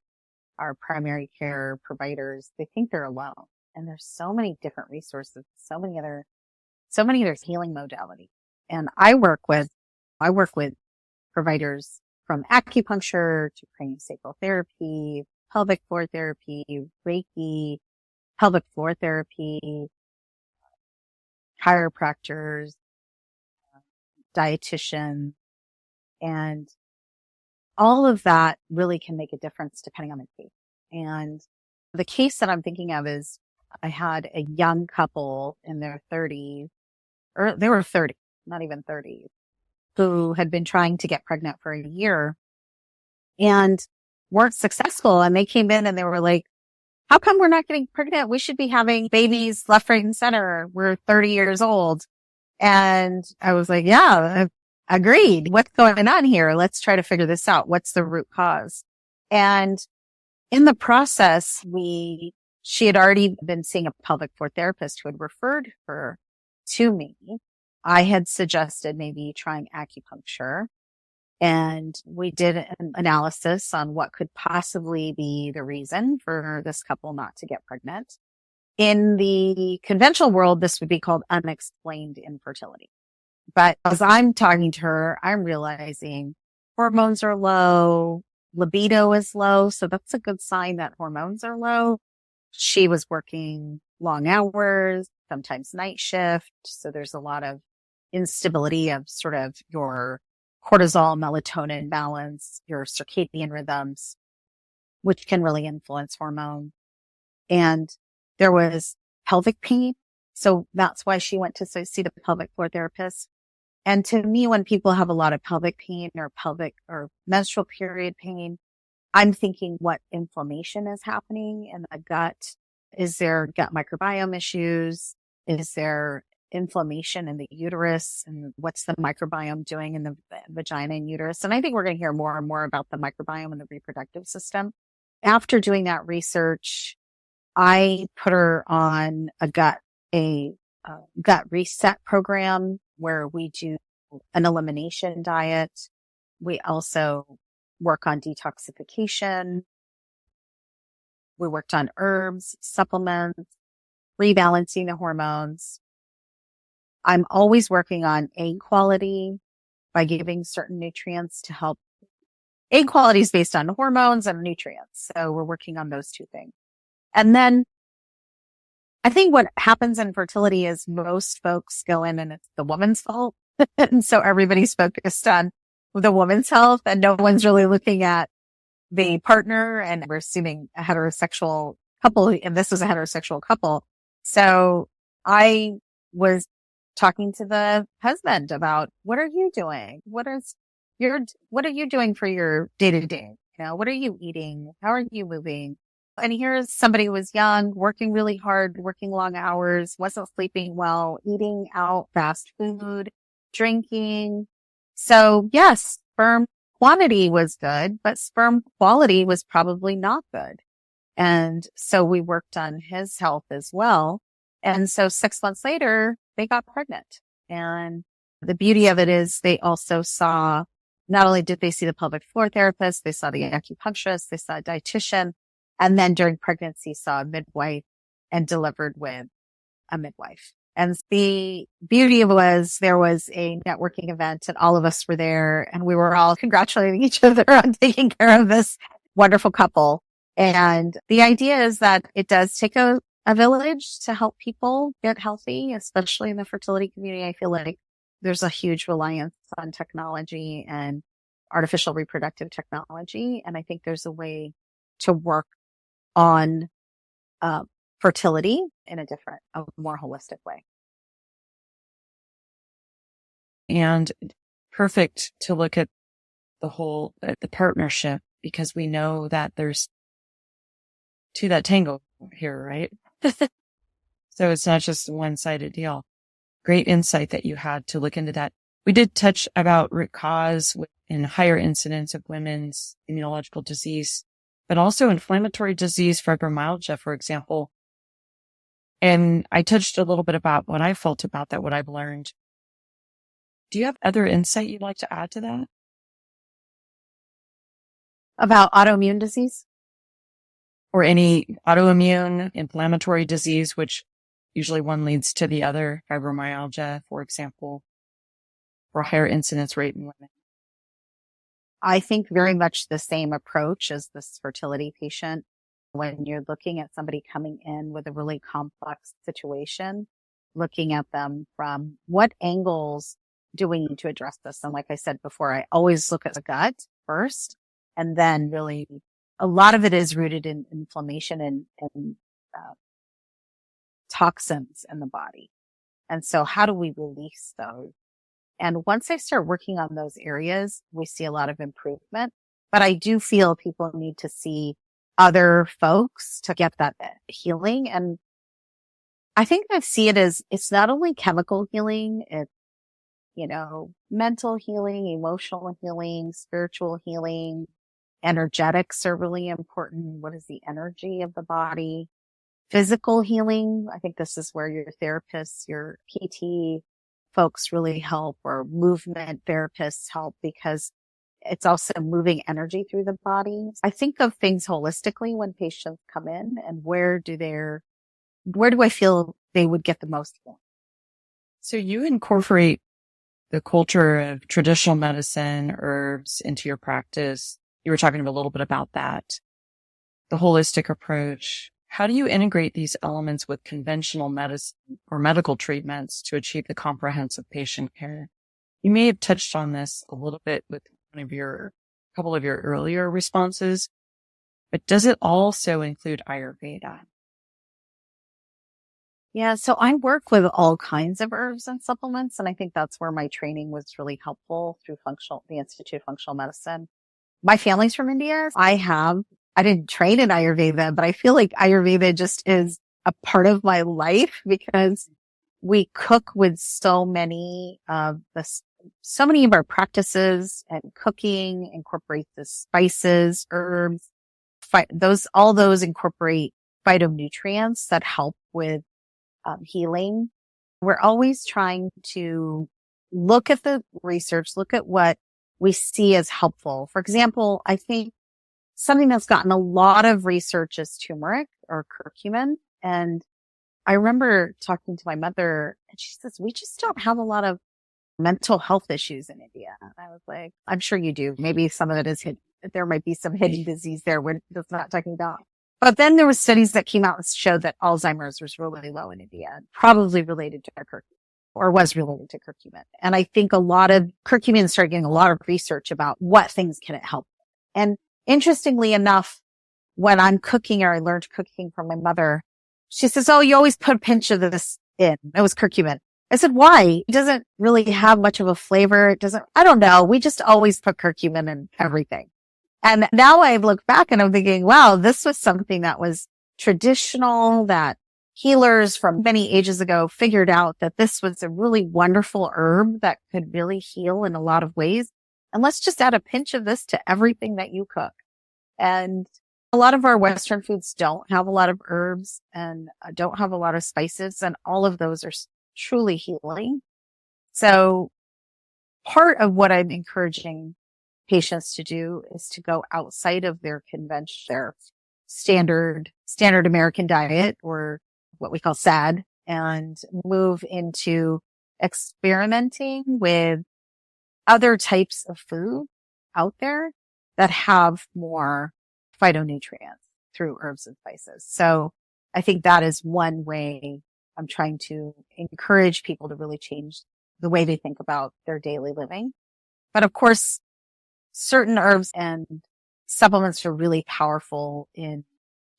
primary care providers, they think they're alone. And there's so many different resources, so many other healing modalities. And I work with providers from acupuncture to craniosacral therapy, pelvic floor therapy, Reiki, pelvic floor therapy, chiropractors, dietitians, and all of that really can make a difference depending on the case. And the case that I'm thinking of is, I had a young couple in their 30s, or they were 30, not even 30s, who had been trying to get pregnant for a year and weren't successful. And they came in and they were like, how come we're not getting pregnant? We should be having babies left, right, and center. We're 30 years old. And I was like, yeah, agreed. What's going on here? Let's try to figure this out. What's the root cause? And in the process, she had already been seeing a pelvic floor therapist who had referred her to me. I had suggested maybe trying acupuncture, and we did an analysis on what could possibly be the reason for this couple not to get pregnant. In the conventional world, this would be called unexplained infertility. But as I'm talking to her, I'm realizing hormones are low, libido is low. So that's a good sign that hormones are low. She was working long hours, sometimes night shift. So there's a lot of instability of sort of your cortisol, melatonin balance, your circadian rhythms, which can really influence hormone. And there was pelvic pain. So that's why she went to see the pelvic floor therapist. And to me, when people have a lot of pelvic pain or pelvic or menstrual period pain, I'm thinking what inflammation is happening in the gut. Is there gut microbiome issues? Is there inflammation in the uterus? And what's the microbiome doing in the vagina and uterus? And I think we're going to hear more and more about the microbiome and the reproductive system. After doing that research, I put her on a gut reset program where we do an elimination diet. We also work on detoxification. We worked on herbs, supplements, rebalancing the hormones. I'm always working on egg quality by giving certain nutrients to help egg quality is based on hormones and nutrients. So we're working on those two things. And then I think what happens in fertility is most folks go in and it's the woman's fault. And so everybody's focused on the woman's health and no one's really looking at the partner. And we're assuming a heterosexual couple, and this was a heterosexual couple. So I was talking to the husband about what are you doing? What are you doing for your day to day? What are you eating? How are you moving? And here's somebody who was young, working really hard, working long hours, wasn't sleeping well, eating out fast food, drinking. So yes, sperm quantity was good, but sperm quality was probably not good. And so we worked on his health as well. And so 6 months later, they got pregnant. And the beauty of it is they also saw, not only did they see the pelvic floor therapist, they saw the acupuncturist, they saw a dietitian, and then during pregnancy saw a midwife and delivered with a midwife. And the beauty of it was there was a networking event and all of us were there and we were all congratulating each other on taking care of this wonderful couple. And the idea is that it does take a village to help people get healthy, especially in the fertility community. I feel like there's a huge reliance on technology and artificial reproductive technology. And I think there's a way to work on fertility in a more holistic way. And perfect to look at the partnership, because we know that there's two that tango here, right? So it's not just a one-sided deal. Great insight that you had to look into that. We did touch about root cause in higher incidence of women's immunological disease, but also inflammatory disease, fibromyalgia, for example. And I touched a little bit about what I felt about that, what I've learned. Do you have other insight you'd like to add to that? About autoimmune disease? Or any autoimmune inflammatory disease, which usually one leads to the other, fibromyalgia, for example, or a higher incidence rate in women? I think very much the same approach as this fertility patient. When you're looking at somebody coming in with a really complex situation, looking at them from what angles do we need to address this? And like I said before, I always look at the gut first, and then really a lot of it is rooted in inflammation and toxins in the body. And so how do we release those? And once I start working on those areas, we see a lot of improvement. But I do feel people need to see other folks to get that healing. And I think I see it as it's not only chemical healing, it's, mental healing, emotional healing, spiritual healing. Energetics are really important. What is the energy of the body? Physical healing. I think this is where your therapists, your PT folks really help, or movement therapists help, because it's also moving energy through the body. I think of things holistically when patients come in, and where do I feel they would get the most healing? So you incorporate the culture of traditional medicine, herbs into your practice. You were talking a little bit about that, the holistic approach. How do you integrate these elements with conventional medicine or medical treatments to achieve the comprehensive patient care? You may have touched on this a little bit with a couple of your earlier responses, but does it also include Ayurveda? Yeah, so I work with all kinds of herbs and supplements, and I think that's where my training was really helpful through the Institute of Functional Medicine. My family's from India. I didn't train in Ayurveda, but I feel like Ayurveda just is a part of my life, because we cook with so many of our practices, and cooking incorporates the spices, herbs, all those incorporate phytonutrients that help with healing. We're always trying to look at the research, look at what we see as helpful. For example, I think something that's gotten a lot of research is turmeric or curcumin. And I remember talking to my mother, and she says, we just don't have a lot of mental health issues in India. And I was like, I'm sure you do. Maybe some of it is hidden there might be some hidden disease there we're just not talking about. But then there was studies that came out and showed that Alzheimer's was really low in India, probably related to curcumin, or was related to curcumin. And I think a lot of curcumin started getting a lot of research about what things can it help. And interestingly enough, when I'm cooking, or I learned cooking from my mother, she says, "Oh, you always put a pinch of this in." It was curcumin. I said, "Why? It doesn't really have much of a flavor. It doesn't, I don't know. We just always put curcumin in everything." And now I look back and I'm thinking, wow, this was something that was traditional, that healers from many ages ago figured out that this was a really wonderful herb that could really heal in a lot of ways. And let's just add a pinch of this to everything that you cook. And a lot of our Western foods don't have a lot of herbs and don't have a lot of spices, and all of those are truly healing. So part of what I'm encouraging patients to do is to go outside of their convention, their standard American diet, or what we call SAD, and move into experimenting with other types of food out there that have more phytonutrients through herbs and spices. So I think that is one way I'm trying to encourage people to really change the way they think about their daily living. But of course, certain herbs and supplements are really powerful in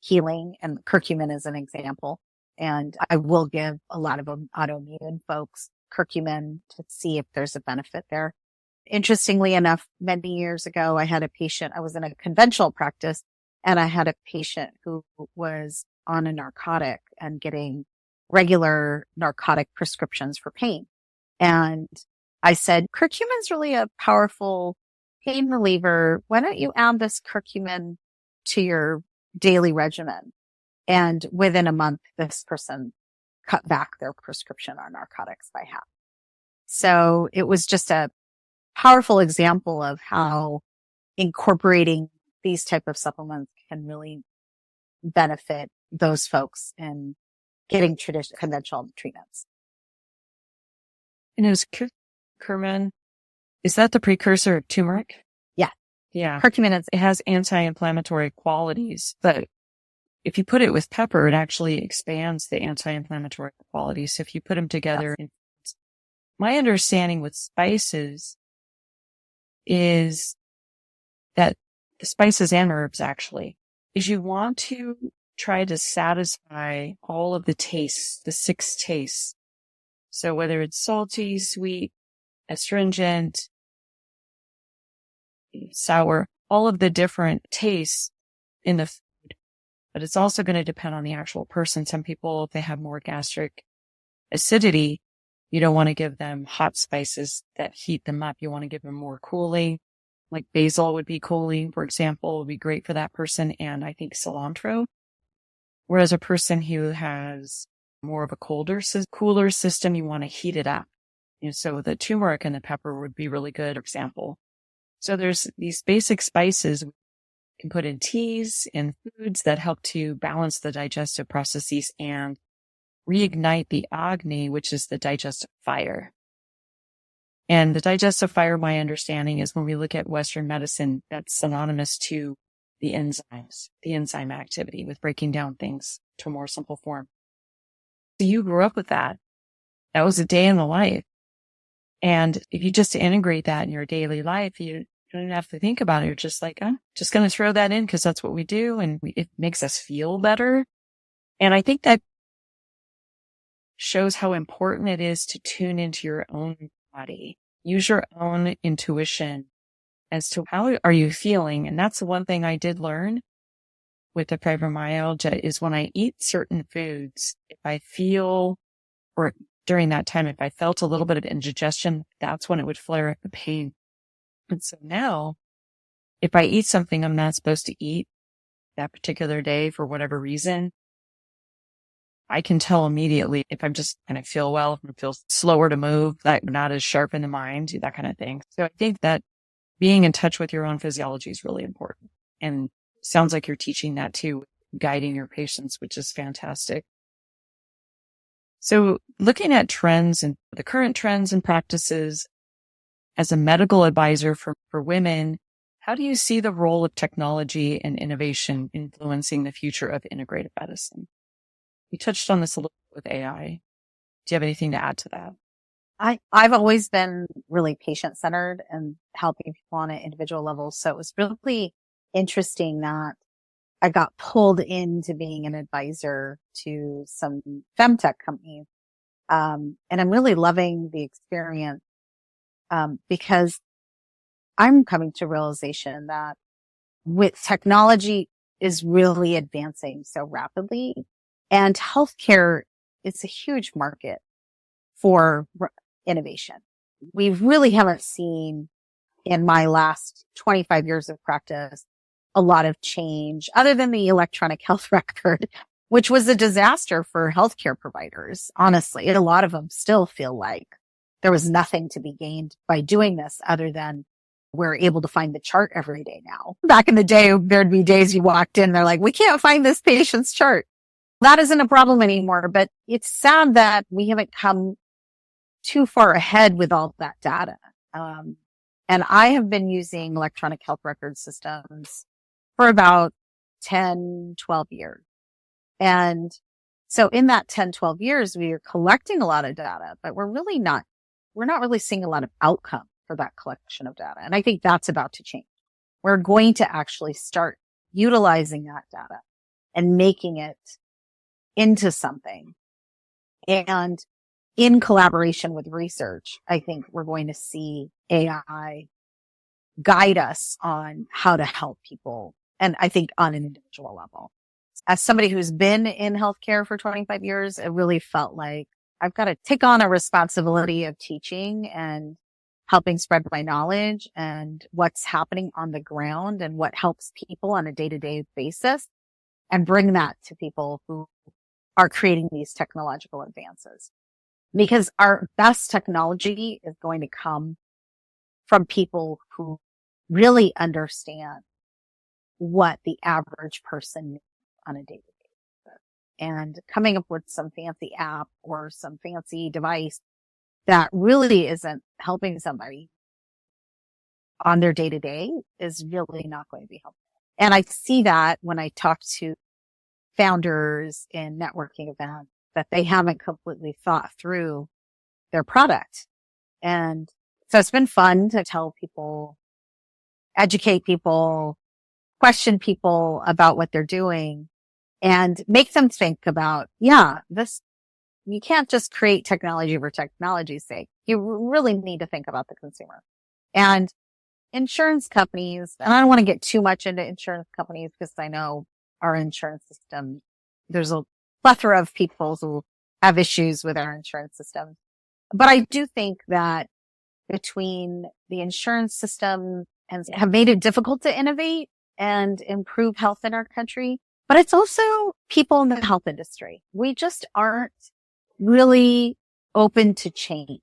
healing, and curcumin is an example. And I will give a lot of autoimmune folks curcumin to see if there's a benefit there. Interestingly enough, many years ago, I had a patient, I was in a conventional practice, and I had a patient who was on a narcotic and getting regular narcotic prescriptions for pain. And I said, curcumin's really a powerful pain reliever. Why don't you add this curcumin to your daily regimen? And within a month, this person cut back their prescription on narcotics by half. So it was just a powerful example of how incorporating these type of supplements can really benefit those folks in getting traditional conventional treatments. And is curcumin, is that the precursor of turmeric? Yeah. Yeah. Curcumin It has anti-inflammatory qualities, but if you put it with pepper, it actually expands the anti-inflammatory qualities. So if you put them together, yes. My understanding with spices is that the spices and herbs actually is you want to try to satisfy all of the tastes, the 6 tastes. So whether it's salty, sweet, astringent, sour, all of the different tastes in the food. But it's also going to depend on the actual person. Some people, if they have more gastric acidity, you don't want to give them hot spices that heat them up. You want to give them more cooling. Like basil would be cooling, for example, would be great for that person. And I think cilantro. Whereas a person who has more of a cooler system, you want to heat it up. So the turmeric and the pepper would be really good example. So there's these basic spices we can put in teas, in foods that help to balance the digestive processes and reignite the Agni, which is the digestive fire. And the digestive fire, my understanding is when we look at Western medicine, that's synonymous to the enzymes, the enzyme activity with breaking down things to a more simple form. So you grew up with that. That was a day in the life. And if you just integrate that in your daily life, you don't even have to think about it. You're just like, I'm just going to throw that in because that's what we do. And it makes us feel better. And I think that shows how important it is to tune into your own body. Use your own intuition as to how are you feeling. And that's the one thing I did learn with the fibromyalgia is when I eat certain foods, if I feel, or during that time, if I felt a little bit of indigestion, that's when it would flare up the pain. And so now, if I eat something I'm not supposed to eat that particular day for whatever reason, I can tell immediately if I'm just kind of feel well, if I feel slower to move, like not as sharp in the mind, that kind of thing. So I think that being in touch with your own physiology is really important. And sounds like you're teaching that too, guiding your patients, which is fantastic. So looking at trends and the current trends and practices as a medical advisor for women, How do you see the role of technology and innovation influencing the future of integrative medicine? You touched on this a little bit with AI. Do you have anything to add to that? I've always been really patient centered and helping people on an individual level. So it was really interesting that I got pulled into being an advisor to some femtech companies. And I'm really loving the experience, because I'm coming to realization that with technology is really advancing so rapidly, and healthcare is a huge market for innovation. We really haven't seen in my last 25 years of practice a lot of change other than the electronic health record, which was a disaster for healthcare providers. Honestly, a lot of them still feel like there was nothing to be gained by doing this other than we're able to find the chart every day now. Back in the day, there'd be days you walked in, they're like, we can't find this patient's chart. That isn't a problem anymore, but it's sad that we haven't come too far ahead with all that data. And I have been using electronic health record systems for about 10, 12 years. And so in that 10, 12 years, we are collecting a lot of data, but we're not really seeing a lot of outcome for that collection of data. And I think that's about to change. We're going to actually start utilizing that data and making it into something. And in collaboration with research, I think we're going to see AI guide us on how to help people. And I think on an individual level. As somebody who's been in healthcare for 25 years, it really felt like I've got to take on a responsibility of teaching and helping spread my knowledge and what's happening on the ground and what helps people on a day-to-day basis, and bring that to people who are creating these technological advances. Because our best technology is going to come from people who really understand what the average person needs on a day-to-day basis. And coming up with some fancy app or some fancy device that really isn't helping somebody on their day-to-day is really not going to be helpful. And I see that when I talk to founders in networking events, that they haven't completely thought through their product. And so it's been fun to tell people, educate people, question people about what they're doing, and make them think about, you can't just create technology for technology's sake. You really need to think about the consumer. And insurance companies, and I don't want to get too much into insurance companies because I know our insurance system, there's a plethora of people who have issues with our insurance system. But I do think that between the insurance system and have made it difficult to innovate and improve health in our country, but it's also people in the health industry. We just aren't really open to change.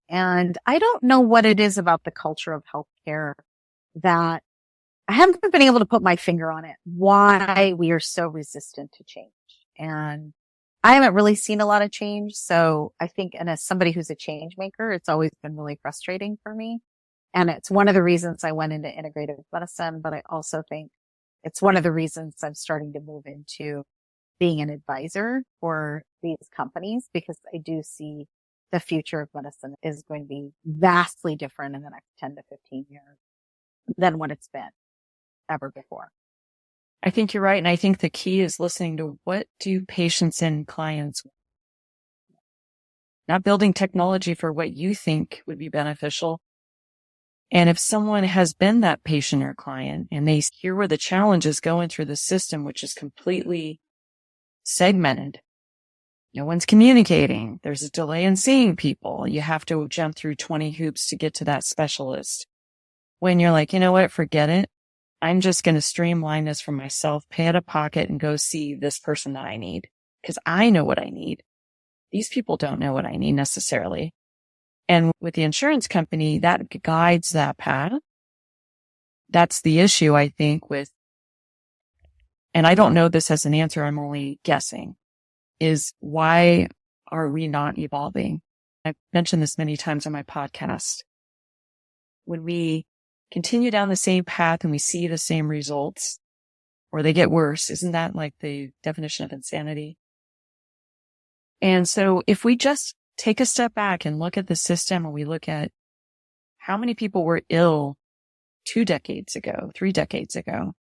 And I don't know what it is about the culture of healthcare that I haven't been able to put my finger on it, why we are so resistant to change. And I haven't really seen a lot of change. So I think, and as somebody who's a change maker, it's always been really frustrating for me. And it's one of the reasons I went into integrative medicine, but I also think it's one of the reasons I'm starting to move into being an advisor for these companies, because I do see the future of medicine is going to be vastly different in the next 10 to 15 years than what it's been ever before. I think you're right. And I think the key is listening to what do patients and clients want. Not building technology for what you think would be beneficial. And if someone has been that patient or client and they hear where the challenge is going through the system, which is completely segmented, no one's communicating. There's a delay in seeing people. You have to jump through 20 hoops to get to that specialist. When you're like, you know what, forget it. I'm just going to streamline this for myself, pay out of pocket and go see this person that I need because I know what I need. These people don't know what I need necessarily. And with the insurance company, that guides that path. That's the issue, I think, with, and I don't know this as an answer, I'm only guessing, is why are we not evolving? I've mentioned this many times on my podcast. When we continue down the same path and we see the same results, or they get worse. Isn't that like the definition of insanity? And so if we just take a step back and look at the system, and we look at how many people were ill 2 decades ago, 3 decades ago,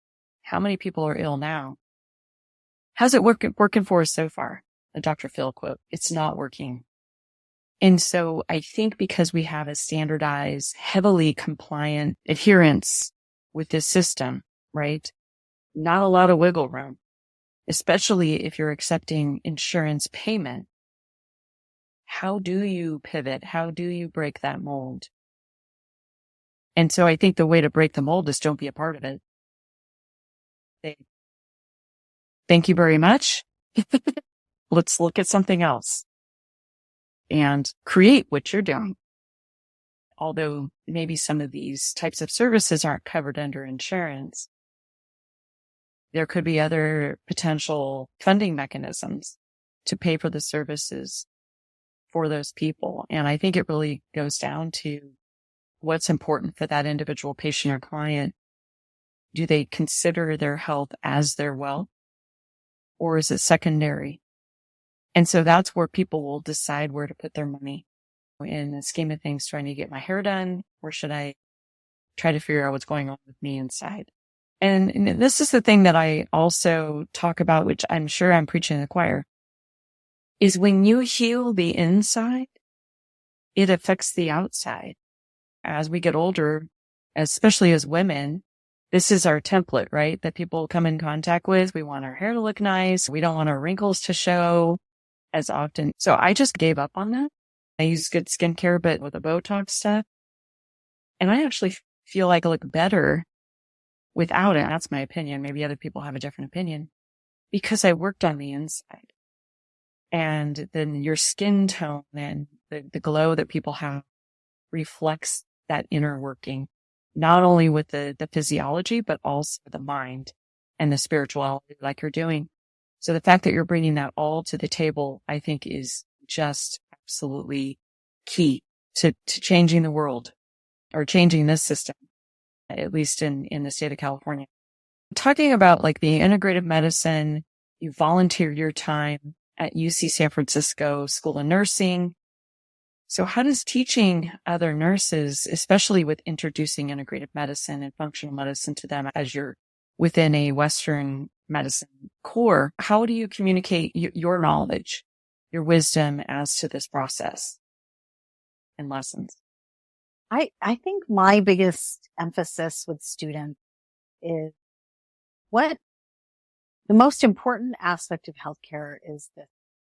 how many people are ill now? How's it working for us so far? The Dr. Phil quote, it's not working. And so I think because we have a standardized, heavily compliant adherence with this system, right? Not a lot of wiggle room, especially if you're accepting insurance payment. How do you pivot? How do you break that mold? And so I think the way to break the mold is don't be a part of it. Thank you very much. Let's look at something else and create what you're doing. Although maybe some of these types of services aren't covered under insurance, there could be other potential funding mechanisms to pay for the services for those people. And I think it really goes down to what's important for that individual patient or client. Do they consider their health as their wealth, or is it secondary? And so that's where people will decide where to put their money. In the scheme of things, trying to get my hair done, or should I try to figure out what's going on with me inside? And this is the thing that I also talk about, which I'm sure I'm preaching to the choir, is when you heal the inside, it affects the outside. As we get older, especially as women, this is our template, right? That people come in contact with. We want our hair to look nice. We don't want our wrinkles to show as often. So I just gave up on that. I use good skincare, but with the Botox stuff. And I actually feel like I look better without it. That's my opinion. Maybe other people have a different opinion, because I worked on the inside. And then your skin tone and the glow that people have reflects that inner working, not only with the physiology, but also the mind and the spirituality like you're doing. So the fact that you're bringing that all to the table, I think is just absolutely key to changing the world, or changing this system, at least in the state of California. Talking about like the integrative medicine, you volunteer your time at UC San Francisco School of Nursing. So how does teaching other nurses, especially with introducing integrative medicine and functional medicine to them as you're within a Western medicine core, how do you communicate your knowledge, your wisdom as to this process and lessons? I think my biggest emphasis with students is what the most important aspect of healthcare is the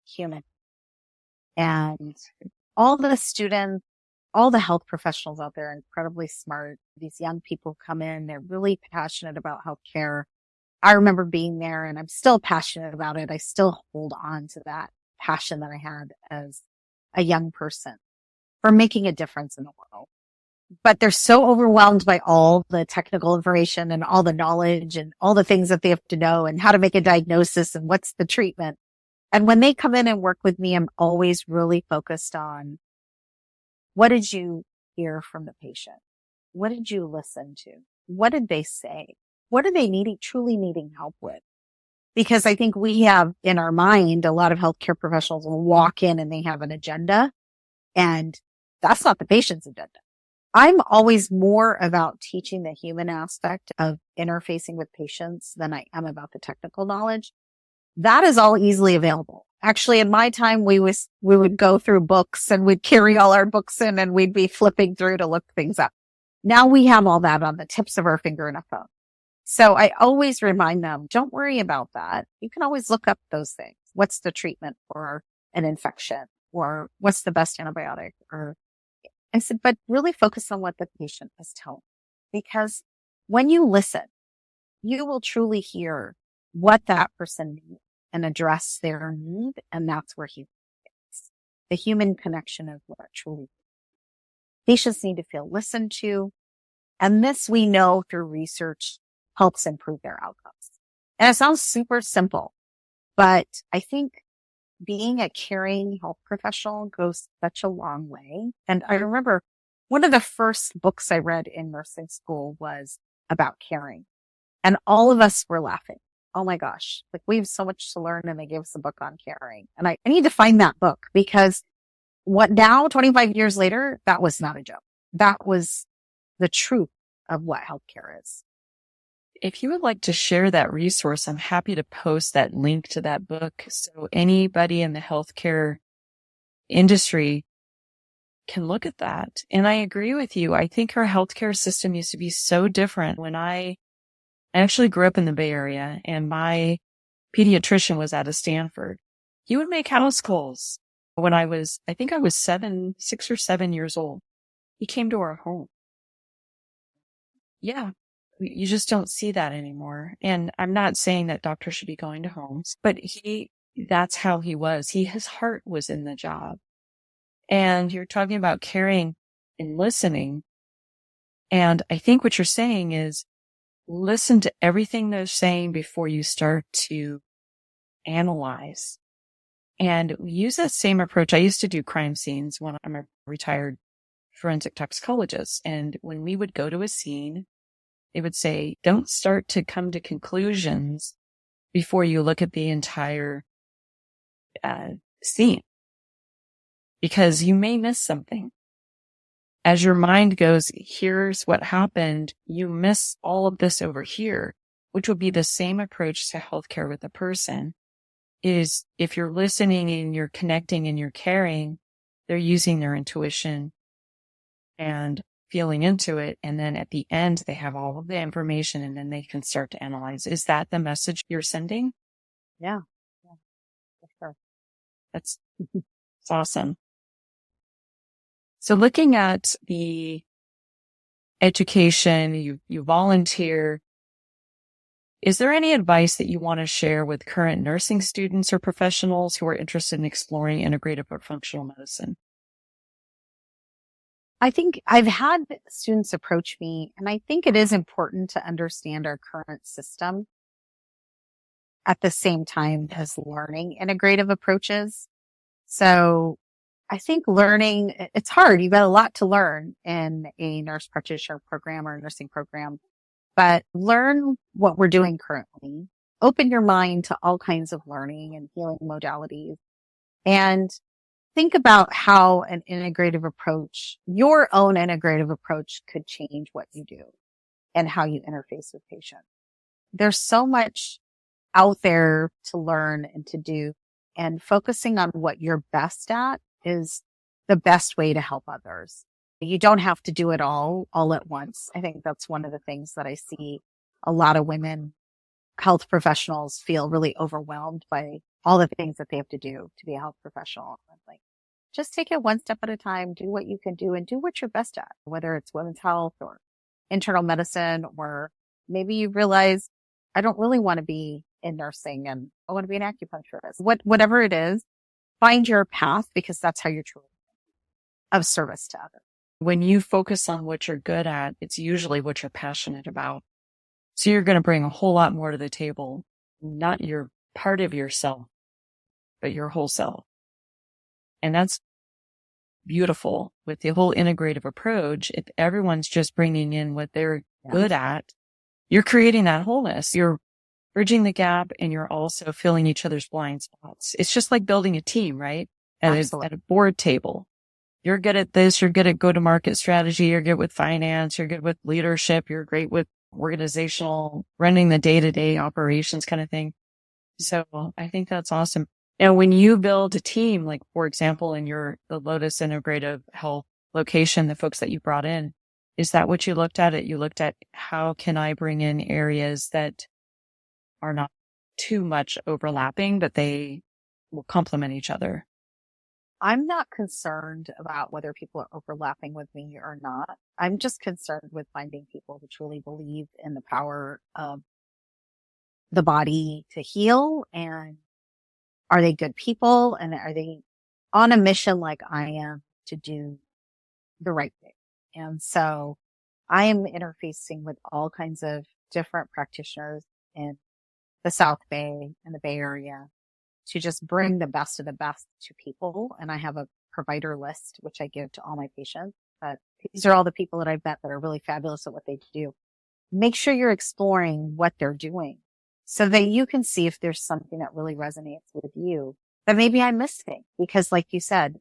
human. And all the students, all the health professionals out there are incredibly smart. These young people come in, they're really passionate about healthcare. I remember being there, and I'm still passionate about it. I still hold on to that passion that I had as a young person for making a difference in the world. But they're so overwhelmed by all the technical information and all the knowledge and all the things that they have to know and how to make a diagnosis and what's the treatment. And when they come in and work with me, I'm always really focused on, what did you hear from the patient? What did you listen to? What did they say? What are they truly needing help with? Because I think we have in our mind, a lot of healthcare professionals will walk in and they have an agenda, and that's not the patient's agenda. I'm always more about teaching the human aspect of interfacing with patients than I am about the technical knowledge. That is all easily available. Actually, in my time, we would go through books and we'd carry all our books in and we'd be flipping through to look things up. Now we have all that on the tips of our finger in a phone. So I always remind them, don't worry about that. You can always look up those things. What's the treatment for an infection, or what's the best antibiotic? Or I said, but really focus on what the patient is telling, because when you listen, you will truly hear what that person needs and address their need. And that's where he is. The human connection of what truly patients need to feel listened to. And this we know through research helps improve their outcomes. And it sounds super simple, but I think being a caring health professional goes such a long way. And I remember one of the first books I read in nursing school was about caring. And all of us were laughing. Oh my gosh, like we have so much to learn, and they gave us a book on caring. And I need to find that book, because what now, 25 years later, that was not a joke. That was the truth of what healthcare is. If you would like to share that resource, I'm happy to post that link to that book so anybody in the healthcare industry can look at that. And I agree with you. I think our healthcare system used to be so different. When I actually grew up in the Bay Area, and my pediatrician was out of Stanford, he would make house calls when I think I was 6 or 7 years old. He came to our home. Yeah. You just don't see that anymore. And I'm not saying that doctors should be going to homes, but that's how he was. His heart was in the job. And you're talking about caring and listening. And I think what you're saying is listen to everything they're saying before you start to analyze. And we use that same approach. I used to do crime scenes when I'm a retired forensic toxicologist. And when we would go to a scene, they would say, don't start to come to conclusions before you look at the entire scene, because you may miss something. As your mind goes, here's what happened, you miss all of this over here, which would be the same approach to healthcare with a person. Is if you're listening and you're connecting and you're caring, they're using their intuition and feeling into it. And then at the end, they have all of the information, and then they can start to analyze. Is that the message you're sending? Yeah. For sure. That's awesome. So looking at the education, you volunteer. Is there any advice that you want to share with current nursing students or professionals who are interested in exploring integrative or functional medicine? I think I've had students approach me, and I think it is important to understand our current system at the same time as learning integrative approaches. So I think learning, it's hard. You've got a lot to learn in a nurse practitioner program or a nursing program, but learn what we're doing currently. Open your mind to all kinds of learning and healing modalities, and think about how an integrative approach, your own integrative approach, could change what you do and how you interface with patients. There's so much out there to learn and to do, and focusing on what you're best at is the best way to help others. You don't have to do it all at once. I think that's one of the things that I see a lot of women health professionals feel really overwhelmed by all the things that they have to do to be a health professional. Like, just take it one step at a time, do what you can do, and do what you're best at, whether it's women's health or internal medicine, or maybe you realize I don't really want to be in nursing and I want to be an acupuncturist. Whatever it is, find your path, because that's how you're truly of service to others. When you focus on what you're good at, it's usually what you're passionate about. So you're going to bring a whole lot more to the table, not your part of yourself, but your whole self. And that's beautiful with the whole integrative approach. If everyone's just bringing in what they're good at, you're creating that wholeness. You're bridging the gap, and you're also filling each other's blind spots. It's just like building a team, right? At a board table. You're good at this. You're good at go-to-market strategy. You're good with finance. You're good with leadership. You're great with organizational, running the day-to-day operations kind of thing. So I think that's awesome. Now, when you build a team, like, for example, in the Lotus Integrative Health location, the folks that you brought in, is that what you looked at? You looked at how can I bring in areas that are not too much overlapping, but they will complement each other. I'm not concerned about whether people are overlapping with me or not. I'm just concerned with finding people who truly believe in the power of the body to heal, and are they good people, and are they on a mission like I am to do the right thing? And so I am interfacing with all kinds of different practitioners in the South Bay and the Bay Area to just bring the best of the best to people. And I have a provider list, which I give to all my patients. but these are all the people that I've met that are really fabulous at what they do. Make sure you're exploring what they're doing so that you can see if there's something that really resonates with you that maybe I'm missing. Because like you said,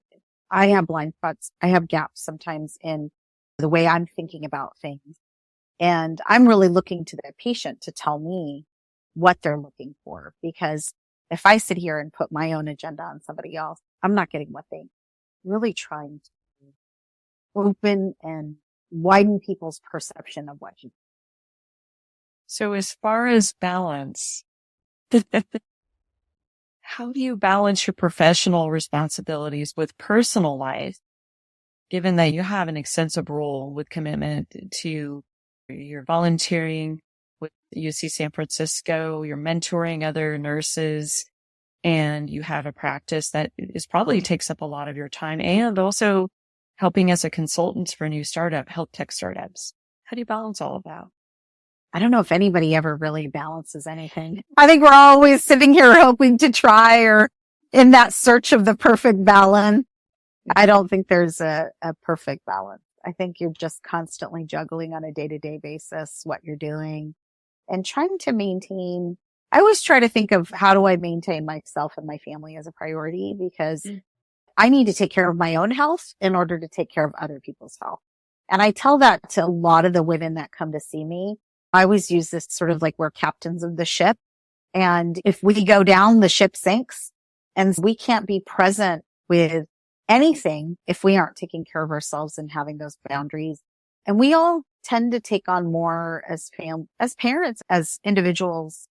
I have blind spots. I have gaps sometimes in the way I'm thinking about things. And I'm really looking to the patient to tell me what they're looking for. Because if I sit here and put my own agenda on somebody else, I'm not getting what they really trying to open and widen people's perception of what you. So as far as balance, how do you balance your professional responsibilities with personal life, given that you have an extensive role with commitment to your volunteering with UC San Francisco, you're mentoring other nurses, and you have a practice that is probably takes up a lot of your time, and also helping as a consultant for new health tech startups. How do you balance all of that? I don't know if anybody ever really balances anything. I think we're always sitting here hoping to try or in that search of the perfect balance. I don't think there's a perfect balance. I think you're just constantly juggling on a day-to-day basis what you're doing and trying to maintain. I always try to think of how do I maintain myself and my family as a priority, because I need to take care of my own health in order to take care of other people's health. And I tell that to a lot of the women that come to see me. I always use this sort of like we're captains of the ship. And if we go down, the ship sinks, and we can't be present with anything if we aren't taking care of ourselves and having those boundaries. And we all tend to take on more as parents, as individuals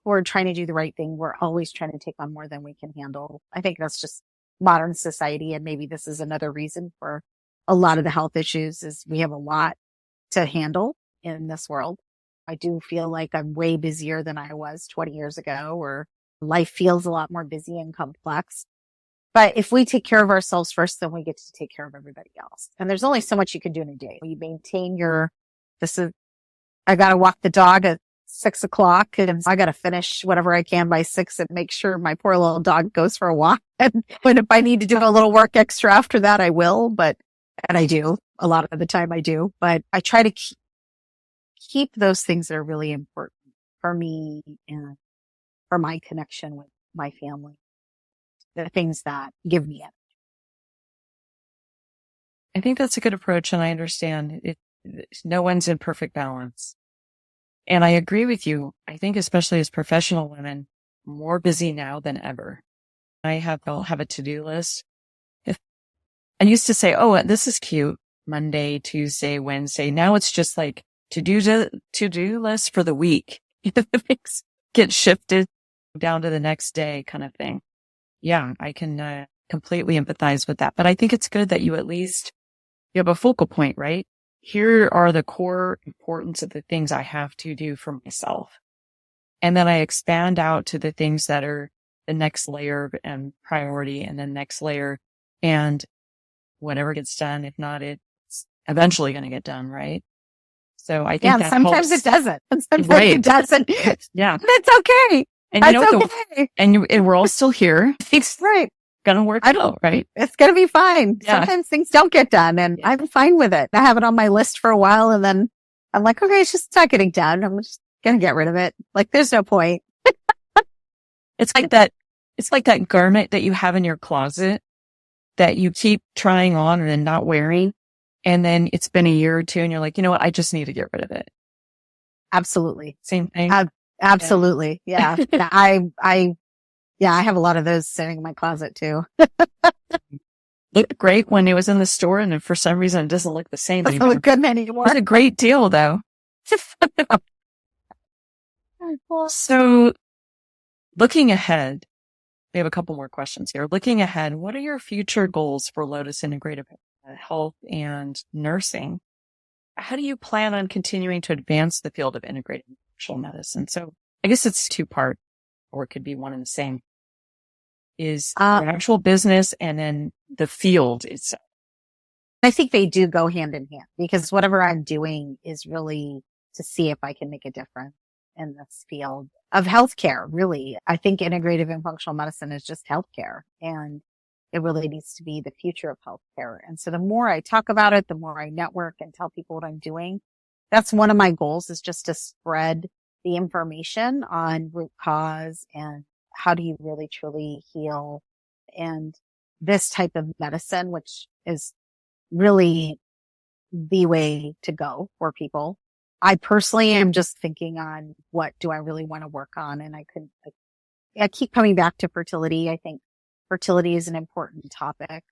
who are trying to do the right thing. We're always trying to take on more than we can handle. I think that's just modern society. And maybe this is another reason for a lot of the health issues is we have a lot to handle in this world. I do feel like I'm way busier than I was 20 years ago, or life feels a lot more busy and complex. But if we take care of ourselves first, then we get to take care of everybody else. And there's only so much you can do in a day. You maintain I got to walk the dog at 6:00 and I got to finish whatever I can by 6 and make sure my poor little dog goes for a walk. And if I need to do a little work extra after that, I will. And I do a lot of the time I do, but I try to keep those things that are really important for me and for my connection with my family, the things that give me it. I think that's a good approach, and I understand it. No one's in perfect balance. And I agree with you. I think especially as professional women, more busy now than ever. I'll have a to-do list. I used to say, oh, this is cute. Monday, Tuesday, Wednesday. Now it's just like to-do list for the week. Things get shifted down to the next day kind of thing. Yeah, I can completely empathize with that. But I think it's good that you have a focal point, right? Here are the core importance of the things I have to do for myself. And then I expand out to the things that are the next layer and priority and then next layer. And whatever gets done, if not, it's eventually going to get done, right? So I think that sometimes helps. it doesn't. And sometimes Right. it doesn't. Yeah. That's okay. And okay. And we're all still here. It's right. Gonna work out, right? It's gonna be fine. Yeah. Sometimes things don't get done, and I'm fine with it. I have it on my list for a while, and then I'm like, okay, it's just not getting done. I'm just gonna get rid of it. Like, there's no point. It's like that garment that you have in your closet that you keep trying on and then not wearing. And then it's been a year or two and you're like, you know what? I just need to get rid of it. Absolutely. Same thing. Absolutely. Yeah. I have a lot of those sitting in my closet too. Looked great when it was in the store, and for some reason it doesn't look the same Doesn't anymore. look good anymore. It's a great deal though. So looking ahead, we have a couple more questions here. Looking ahead, what are your future goals for Lotus Integrative Health and Nursing? How do you plan on continuing to advance the field of integrative functional medicine? So I guess it's two-part, or it could be one and the same. Is your actual business and then the field itself? I think they do go hand in hand, because whatever I'm doing is really to see if I can make a difference in this field of healthcare. Really, I think integrative and functional medicine is just healthcare. And it really needs to be the future of healthcare. And so the more I talk about it, the more I network and tell people what I'm doing. That's one of my goals, is just to spread the information on root cause and how do you really truly heal, and this type of medicine, which is really the way to go for people. I personally am just thinking on what do I really want to work on. And I keep coming back to fertility. I think fertility is an important topic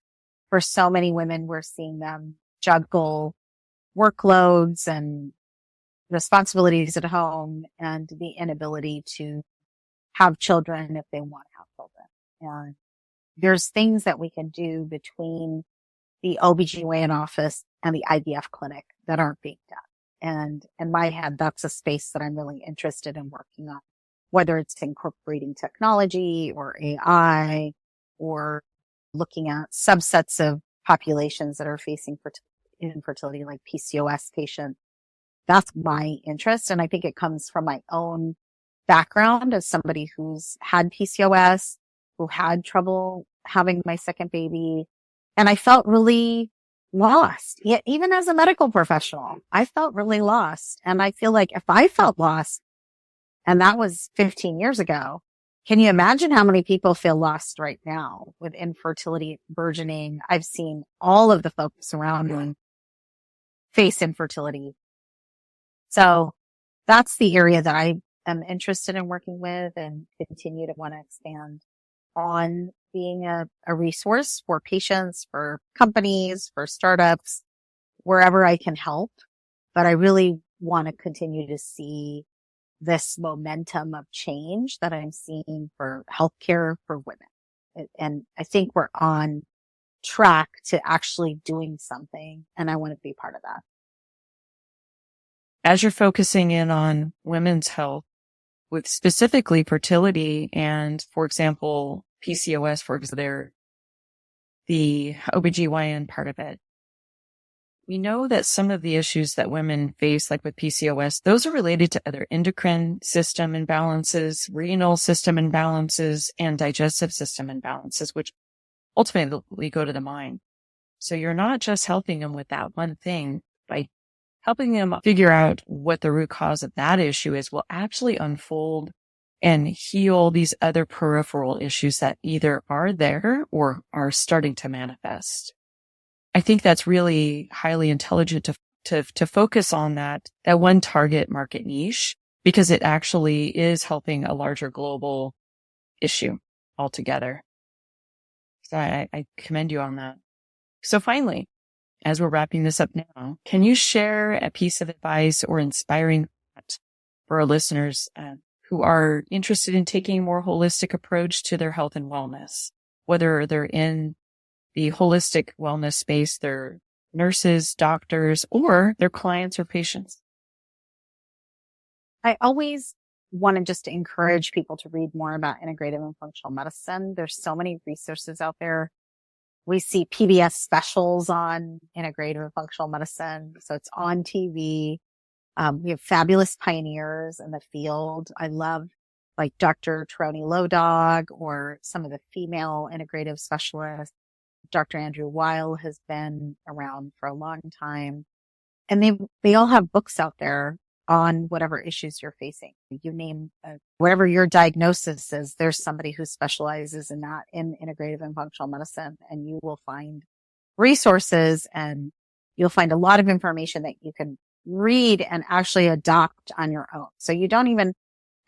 for so many women. We're seeing them juggle workloads and responsibilities at home and the inability to have children if they want to have children. And there's things that we can do between the OBGYN office and the IVF clinic that aren't being done. And in my head, that's a space that I'm really interested in working on, whether it's incorporating technology or AI or looking at subsets of populations that are facing infertility, like PCOS patients. That's my interest. And I think it comes from my own background as somebody who's had PCOS, who had trouble having my second baby. And I felt really lost. Yet even as a medical professional, I felt really lost. And I feel like if I felt lost, and that was 15 years ago, can you imagine how many people feel lost right now with infertility burgeoning? I've seen all of the folks around me face infertility. So that's the area that I am interested in working with and continue to want to expand on, being a resource for patients, for companies, for startups, wherever I can help. But I really want to continue to see this momentum of change that I'm seeing for healthcare for women. And I think we're on track to actually doing something, and I want to be part of that. As you're focusing in on women's health with specifically fertility and, for example, PCOS, for example, the OBGYN part of it, we know that some of the issues that women face, like with PCOS, those are related to other endocrine system imbalances, renal system imbalances, and digestive system imbalances, which ultimately go to the mind. So you're not just helping them with that one thing. By helping them figure out what the root cause of that issue is, will actually unfold and heal these other peripheral issues that either are there or are starting to manifest. I think that's really highly intelligent to focus on that one target market niche, because it actually is helping a larger global issue altogether. So I commend you on that. So finally, as we're wrapping this up now, can you share a piece of advice or inspiring thought for our listeners who are interested in taking a more holistic approach to their health and wellness, whether they're in the holistic wellness space, they're nurses, doctors, or their clients or patients? I always want to just encourage people to read more about integrative and functional medicine. There's so many resources out there. We see PBS specials on integrative and functional medicine. So it's on TV. We have fabulous pioneers in the field. I love like Dr. Taroni Lodog or some of the female integrative specialists. Dr. Andrew Weil has been around for a long time. And they all have books out there on whatever issues you're facing. You name whatever your diagnosis is, there's somebody who specializes in that in integrative and functional medicine, and you will find resources and you'll find a lot of information that you can read and actually adopt on your own. So you don't even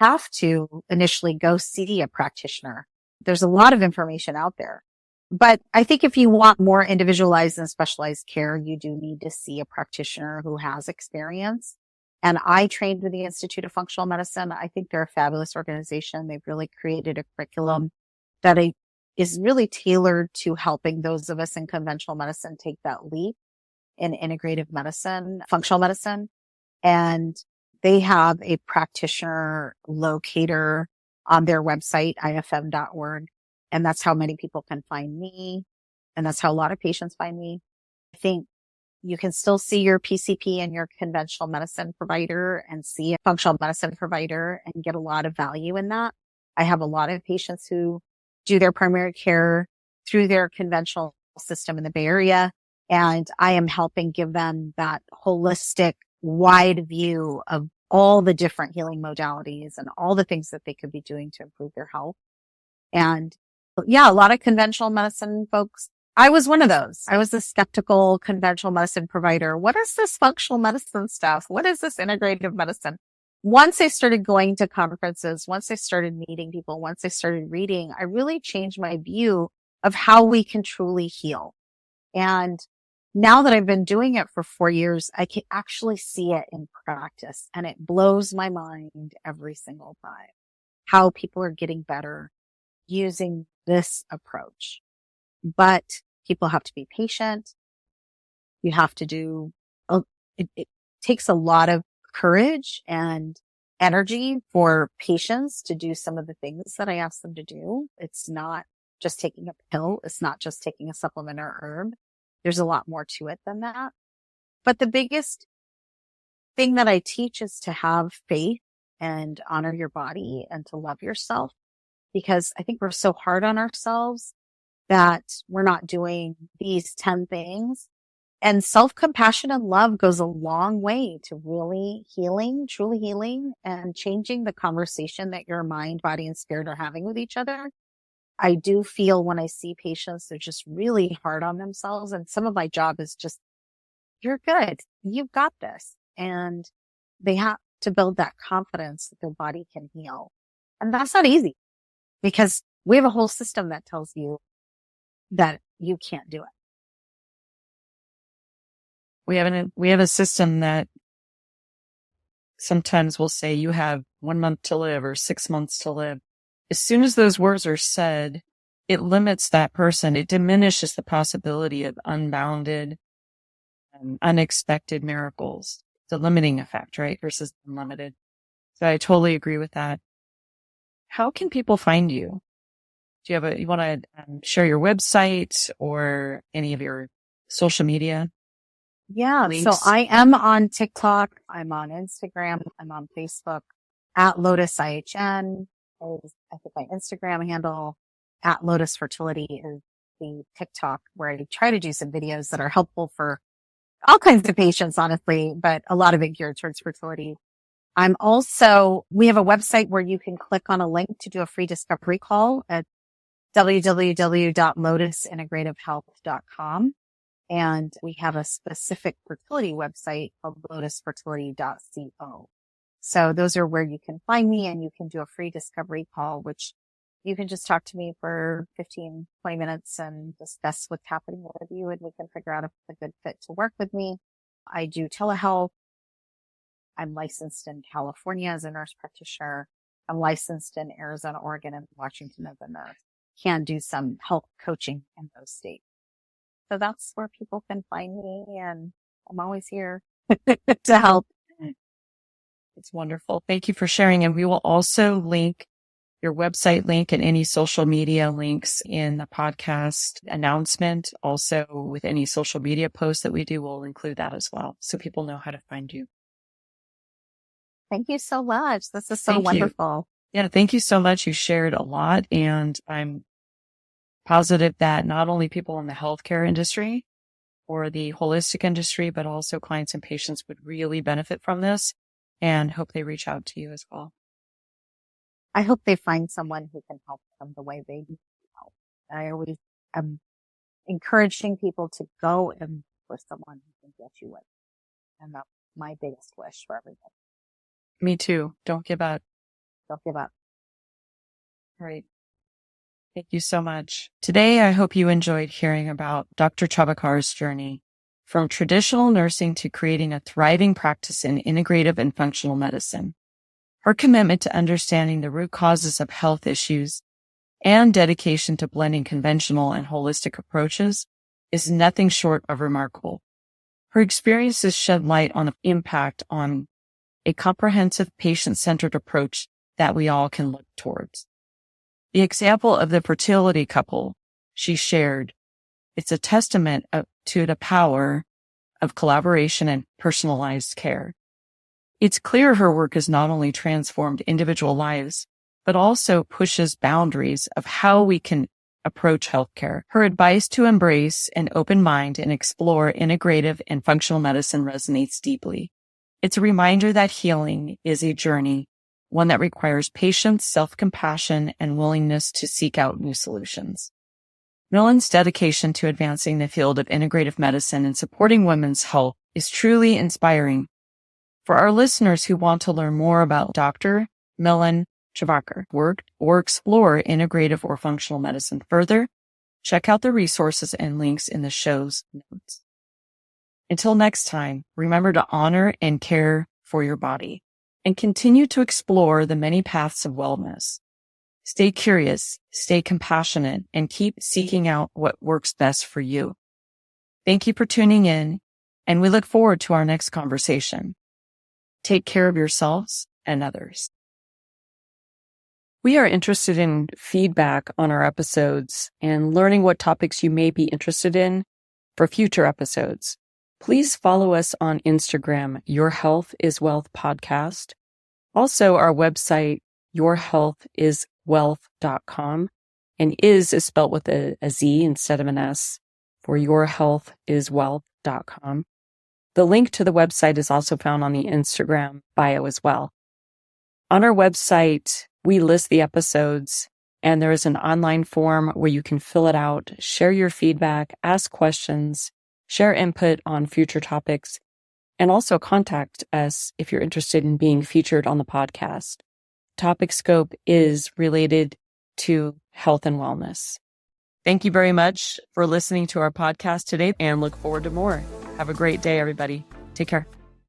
have to initially go see a practitioner. There's a lot of information out there. But I think if you want more individualized and specialized care, you do need to see a practitioner who has experience. And I trained with the Institute of Functional Medicine. I think they're a fabulous organization. They've really created a curriculum that is really tailored to helping those of us in conventional medicine take that leap in integrative medicine, functional medicine. And they have a practitioner locator on their website, ifm.org. And that's how many people can find me. And that's how a lot of patients find me. I think you can still see your PCP and your conventional medicine provider and see a functional medicine provider and get a lot of value in that. I have a lot of patients who do their primary care through their conventional system in the Bay Area. And I am helping give them that holistic, wide view of all the different healing modalities and all the things that they could be doing to improve their health. And yeah, a lot of conventional medicine folks. I was one of those. I was the skeptical conventional medicine provider. What is this functional medicine stuff? What is this integrative medicine? Once I started going to conferences, once I started meeting people, once I started reading, I really changed my view of how we can truly heal. And now that I've been doing it for 4 years, I can actually see it in practice, and it blows my mind every single time how people are getting better using this approach. But people have to be patient. You have to do, it takes a lot of courage and energy for patients to do some of the things that I ask them to do. It's not just taking a pill. It's not just taking a supplement or herb. There's a lot more to it than that. But the biggest thing that I teach is to have faith and honor your body and to love yourself, because I think we're so hard on ourselves that we're not doing these 10 things. And self-compassion and love goes a long way to really healing, truly healing, and changing the conversation that your mind, body, and spirit are having with each other. I do feel when I see patients, they're just really hard on themselves. And some of my job is just, you're good. You've got this. And they have to build that confidence that their body can heal. And that's not easy, because we have a whole system that tells you that you can't do it. We have a system that sometimes will say you have 1 month to live or 6 months to live. As soon as those words are said, it limits that person. It diminishes the possibility of unbounded and unexpected miracles. It's a limiting effect, right? Versus unlimited. So I totally agree with that. How can people find you? Do you want to share your website or any of your social media? Yeah. links? So I am on TikTok. I'm on Instagram. I'm on Facebook at Lotus IHN. Is, I think, my Instagram handle. At Lotus Fertility is the TikTok, where I try to do some videos that are helpful for all kinds of patients, honestly, but a lot of it geared towards fertility. we have a website where you can click on a link to do a free discovery call at www.lotusintegrativehealth.com. And we have a specific fertility website called lotusfertility.co. So those are where you can find me, and you can do a free discovery call, which you can just talk to me for 15, 20 minutes and discuss what's happening with you, and we can figure out if it's a good fit to work with me. I do telehealth. I'm licensed in California as a nurse practitioner. I'm licensed in Arizona, Oregon, and Washington as a nurse. Can do some health coaching in those states. So that's where people can find me, and I'm always here to help. It's wonderful. Thank you for sharing. And we will also link your website link and any social media links in the podcast announcement. Also, with any social media posts that we do, we'll include that as well, so people know how to find you. Thank you so much. This is so wonderful. Yeah, thank you so much. You shared a lot, and I'm positive that not only people in the healthcare industry or the holistic industry, but also clients and patients would really benefit from this, and hope they reach out to you as well. I hope they find someone who can help them the way they need help. I always am encouraging people to go and for someone who can get you it. And that's my biggest wish for everybody. Me too. Don't give up. Don't give up. All right. Thank you so much. Today, I hope you enjoyed hearing about Dr. Chabakar's journey from traditional nursing to creating a thriving practice in integrative and functional medicine. Her commitment to understanding the root causes of health issues and dedication to blending conventional and holistic approaches is nothing short of remarkable. Her experiences shed light on the impact on a comprehensive patient-centered approach that we all can look towards. The example of the fertility couple she shared, it's a testament to the power of collaboration and personalized care. It's clear her work has not only transformed individual lives, but also pushes boundaries of how we can approach healthcare. Her advice to embrace an open mind and explore integrative and functional medicine resonates deeply. It's a reminder that healing is a journey, one that requires patience, self-compassion, and willingness to seek out new solutions. Milan's dedication to advancing the field of integrative medicine and supporting women's health is truly inspiring. For our listeners who want to learn more about Dr. Milan Chavaker work or explore integrative or functional medicine further, check out the resources and links in the show's notes. Until next time, remember to honor and care for your body and continue to explore the many paths of wellness. Stay curious, stay compassionate, and keep seeking out what works best for you. Thank you for tuning in, and we look forward to our next conversation. Take care of yourselves and others. We are interested in feedback on our episodes and learning what topics you may be interested in for future episodes. Please follow us on Instagram, Your Health is Wealth Podcast. Also, our website, yourhealthiswealth.com, and is spelled with a Z instead of an S for yourhealthiswealth.com. The link to the website is also found on the Instagram bio as well. On our website, we list the episodes, and there is an online form where you can fill it out, share your feedback, ask questions, share input on future topics, and also contact us if you're interested in being featured on the podcast. Topic scope is related to health and wellness. Thank you very much for listening to our podcast today and look forward to more. Have a great day, everybody. Take care.